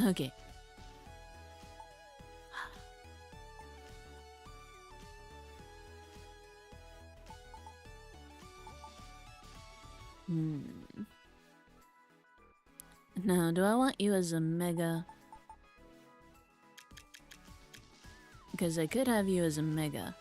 Okay. Now, do I want you as a mega? Because I could have you as a mega.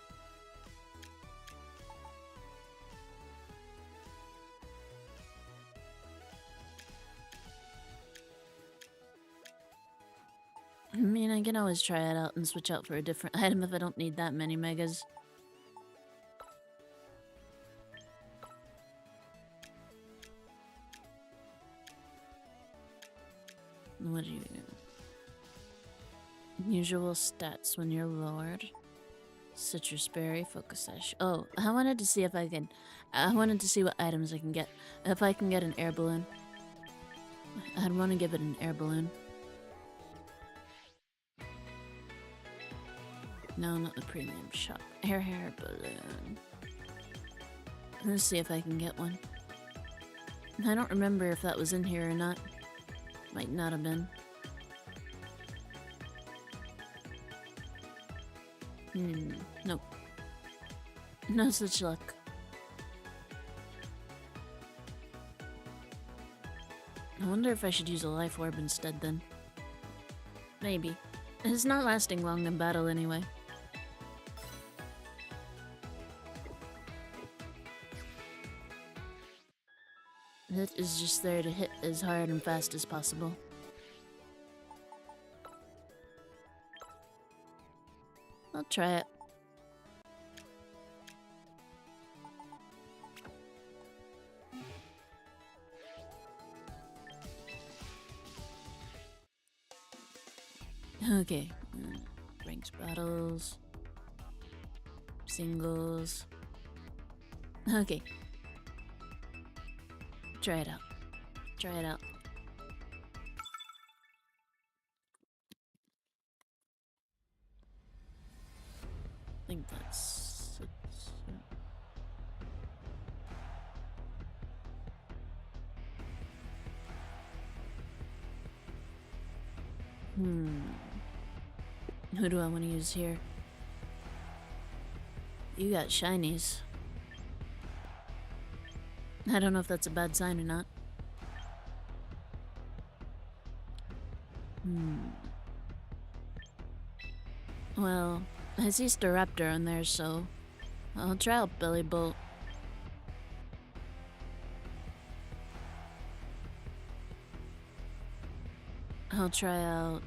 I mean, I can always try it out and switch out for a different item if I don't need that many megas. What do you... Usual stats when you're lowered. Citrus berry, focus sash. Oh, I wanted to see if I can... I wanted to see what items I can get. If I can get an air balloon. I'd want to give it an air balloon. No, not the premium shop. Air balloon. Let's see if I can get one. I don't remember if that was in here or not. Might not have been. Nope. No such luck. I wonder if I should use a life orb instead then. Maybe. It's not lasting long in battle anyway. It is just there to hit as hard and fast as possible. I'll try it. Okay. Ranks battles. Singles. Okay. Try it out. Try it out. I think that's it. Who do I want to use here? You got shinies. I don't know if that's a bad sign or not. Well, I see Staraptor on there, so I'll try out Belly Bolt. I'll try out...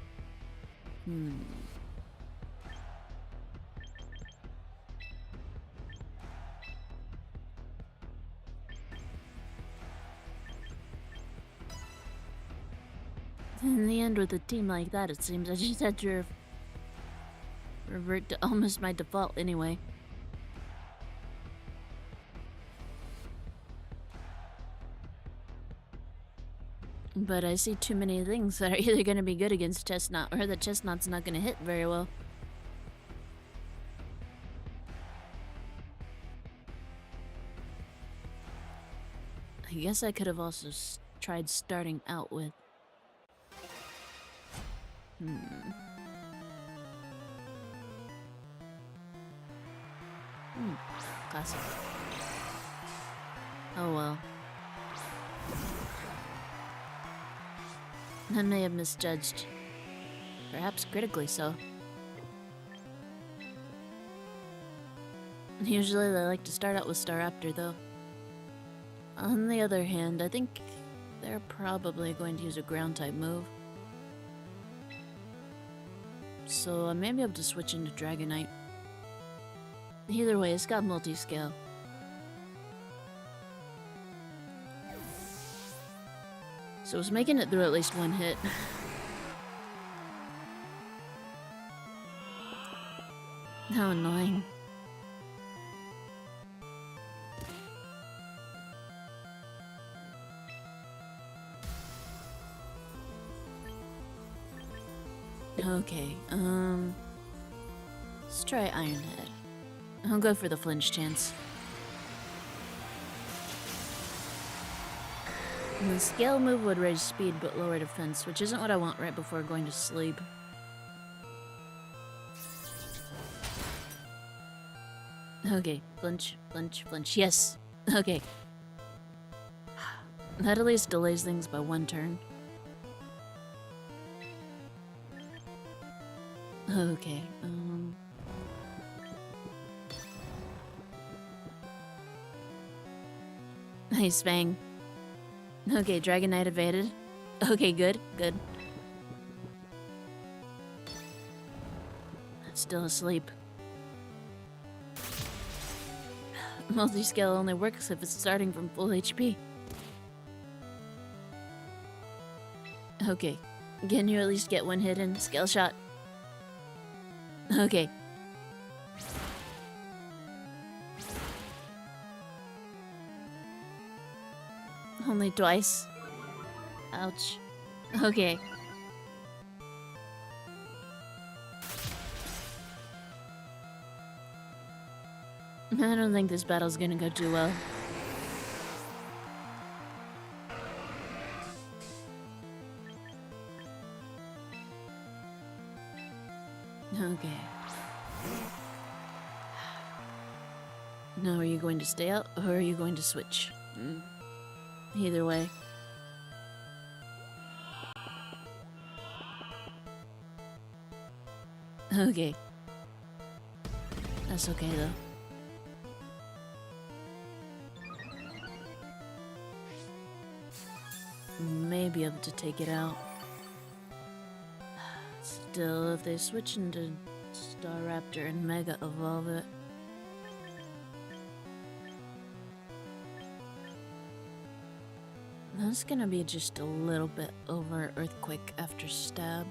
In the end, with a team like that, it seems I just had to revert to almost my default anyway. But I see too many things that are either going to be good against Chestnut or the Chestnut's not going to hit very well. I guess I could have also tried starting out with... Classic. Oh well. I may have misjudged. Perhaps critically so. Usually they like to start out with Staraptor though. On the other hand, I think they're probably going to use a ground type move. so I may be able to switch into Dragonite. Either way, it's got multi-scale. So it's making it through at least one hit. How annoying. Okay, let's try Iron Head. I'll go for the flinch chance. And the scale move would raise speed but lower defense, which isn't what I want right before going to sleep. Okay, flinch, flinch, flinch. Yes! Okay. That at least delays things by one turn. Okay, Nice bang. Okay, Dragonite evaded. Okay, good, good. Still asleep. Multi-scale only works if it's starting from full HP. Okay, can you at least get one hit in? Scale shot. Okay. Only twice. Ouch. Okay. I don't think this battle's gonna go too well. Okay. Now, are you going to stay out, or are you going to switch? Either way. Okay. That's okay, though. May be able to take it out. Still, if they switch into Staraptor and Mega Evolve it. That's gonna be just a little bit over Earthquake after Stab.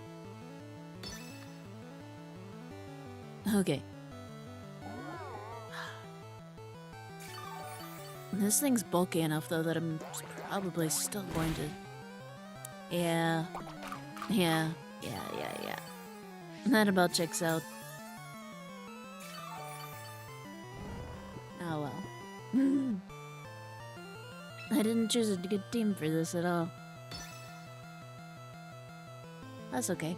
Okay. This thing's bulky enough, though, that I'm probably still going to... Yeah. That about checks out. Oh well. I didn't choose a good team for this at all. That's okay.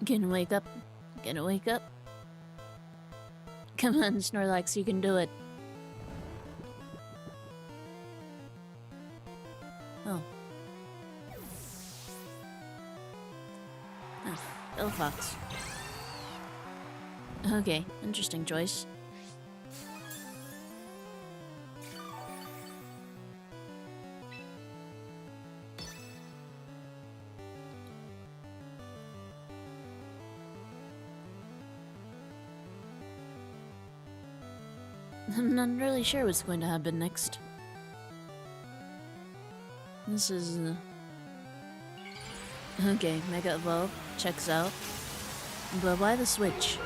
Gonna wake up. Gonna wake up. Come on, Snorlax, you can do it. Oh. Oh, Fox. Okay, interesting choice. I'm not really sure what's going to happen next. This is... Okay, Mega Evolve. Checks out. But why the switch?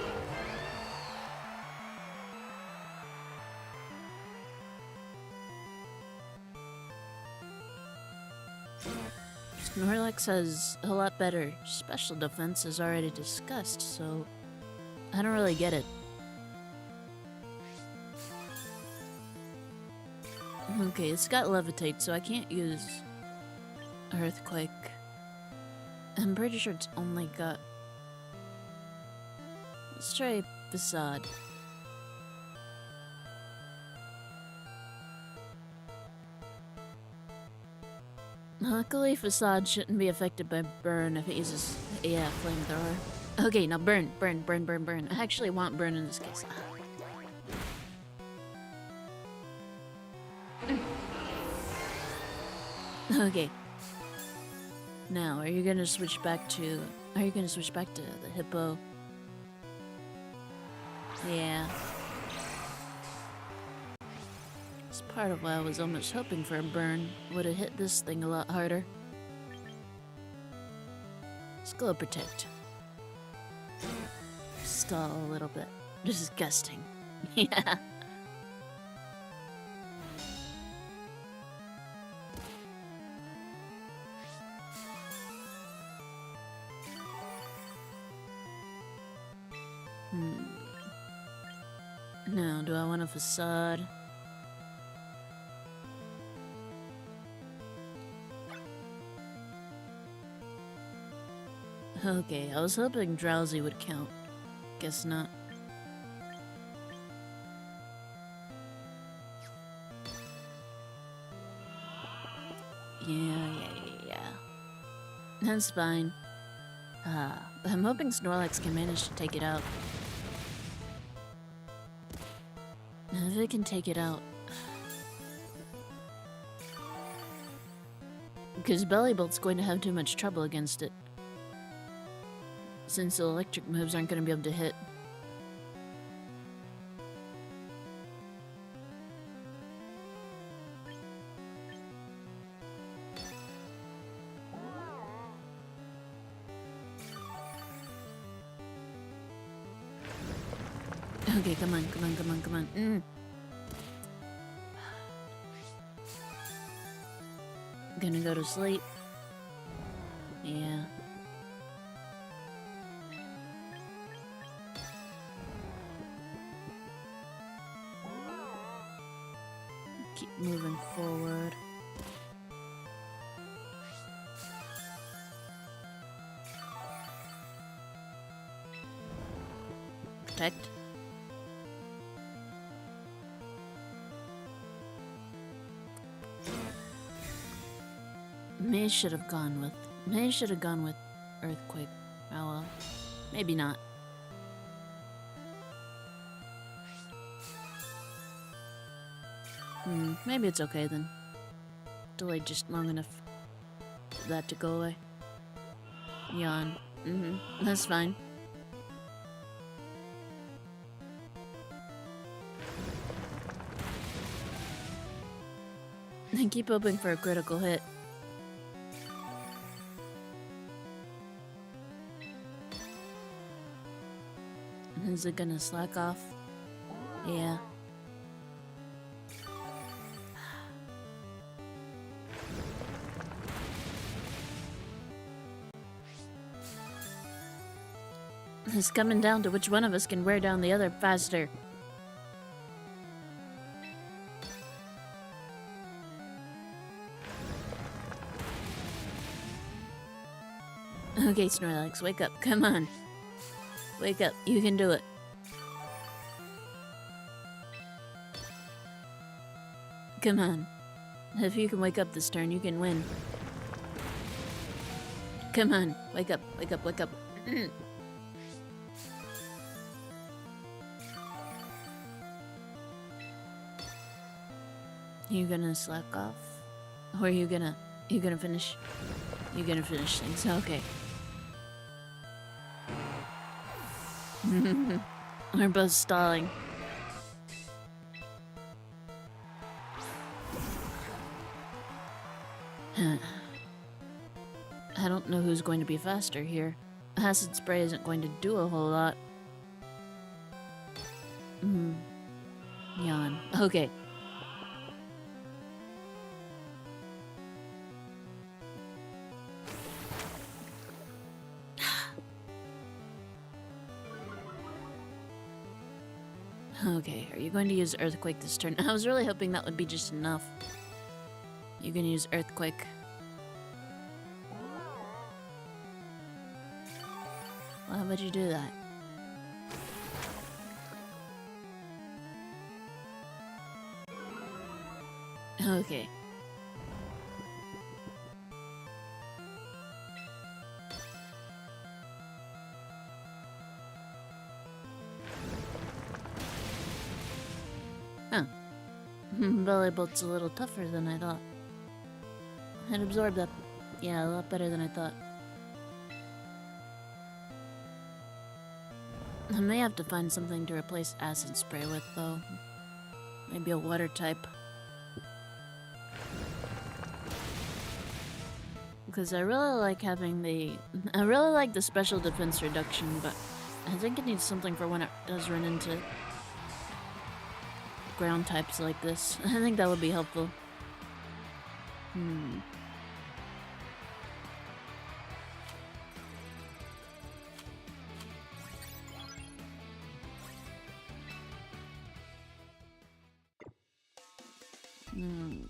Snorlax has a lot better special defense, as already discussed, so... I don't really get it. Okay, it's got Levitate, so I can't use Earthquake. I'm pretty sure it's only got... Let's try Facade. Luckily, Facade shouldn't be affected by burn if it uses, yeah, flamethrower. Okay, now burn, burn, burn, burn, burn. I actually want burn in this case. Okay. Now, are you gonna switch back to... Are you gonna switch back to the hippo? Yeah. It's part of why I was almost hoping for a burn. Would have hit this thing a lot harder. Let's go protect. Stall a little bit. Disgusting. Yeah. Now, do I want a facade? Okay, I was hoping drowsy would count. Guess not. Yeah. That's fine. I'm hoping Snorlax can manage to take it out. If it can take it out... Because Bellybolt's going to have too much trouble against it. Since the electric moves aren't going to be able to hit. Okay, come on. Gonna go to sleep. Yeah. Keep moving forward. Protect. May should have gone with Earthquake. Oh well. Maybe not. Maybe it's okay then. Delayed just long enough for that to go away. Yawn. That's fine. And keep hoping for a critical hit. Is it gonna slack off? Yeah. It's coming down to which one of us can wear down the other faster. Okay, Snorlax, wake up. Come on. Wake up. You can do it. Come on. If you can wake up this turn, you can win. Come on. Wake up. Wake up. Wake up. You gonna slack off? Or are you gonna finish? You're gonna finish things. Okay. We're both stalling. I don't know who's going to be faster here. Acid spray isn't going to do a whole lot. Yawn. Okay. Okay, are you going to use Earthquake this turn? I was really hoping that would be just enough. You can use Earthquake. Why would you do that? Okay. Huh. Belly bolt's a little tougher than I thought. It absorbed that, yeah, a lot better than I thought. I may have to find something to replace acid spray with, though. Maybe a water type. Because I really like having I really like the special defense reduction, but I think it needs something for when it does run into ground types like this. I think that would be helpful.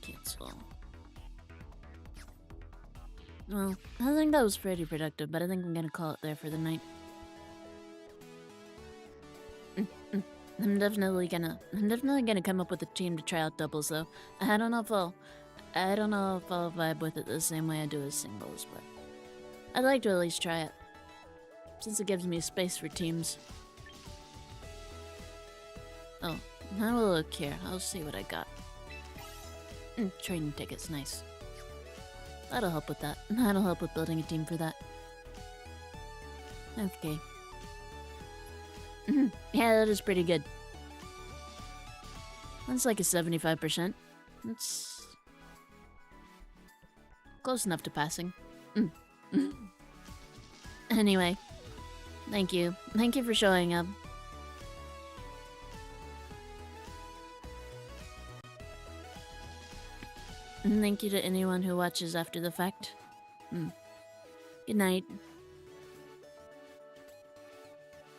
Cancel. Well, I think that was pretty productive, but I think I'm gonna call it there for the night. I'm definitely gonna come up with a team to try out doubles though. I don't know if I'll vibe with it the same way I do as singles, but I'd like to at least try it, since it gives me space for teams. Oh, I will look here. I'll see what I got. Training tickets, nice. That'll help with that. That'll help with building a team for that. Okay. Yeah, that is pretty good. That's like a 75%. That's close enough to passing. Anyway, thank you. Thank you for showing up. And thank you to anyone who watches after the fact. Good night.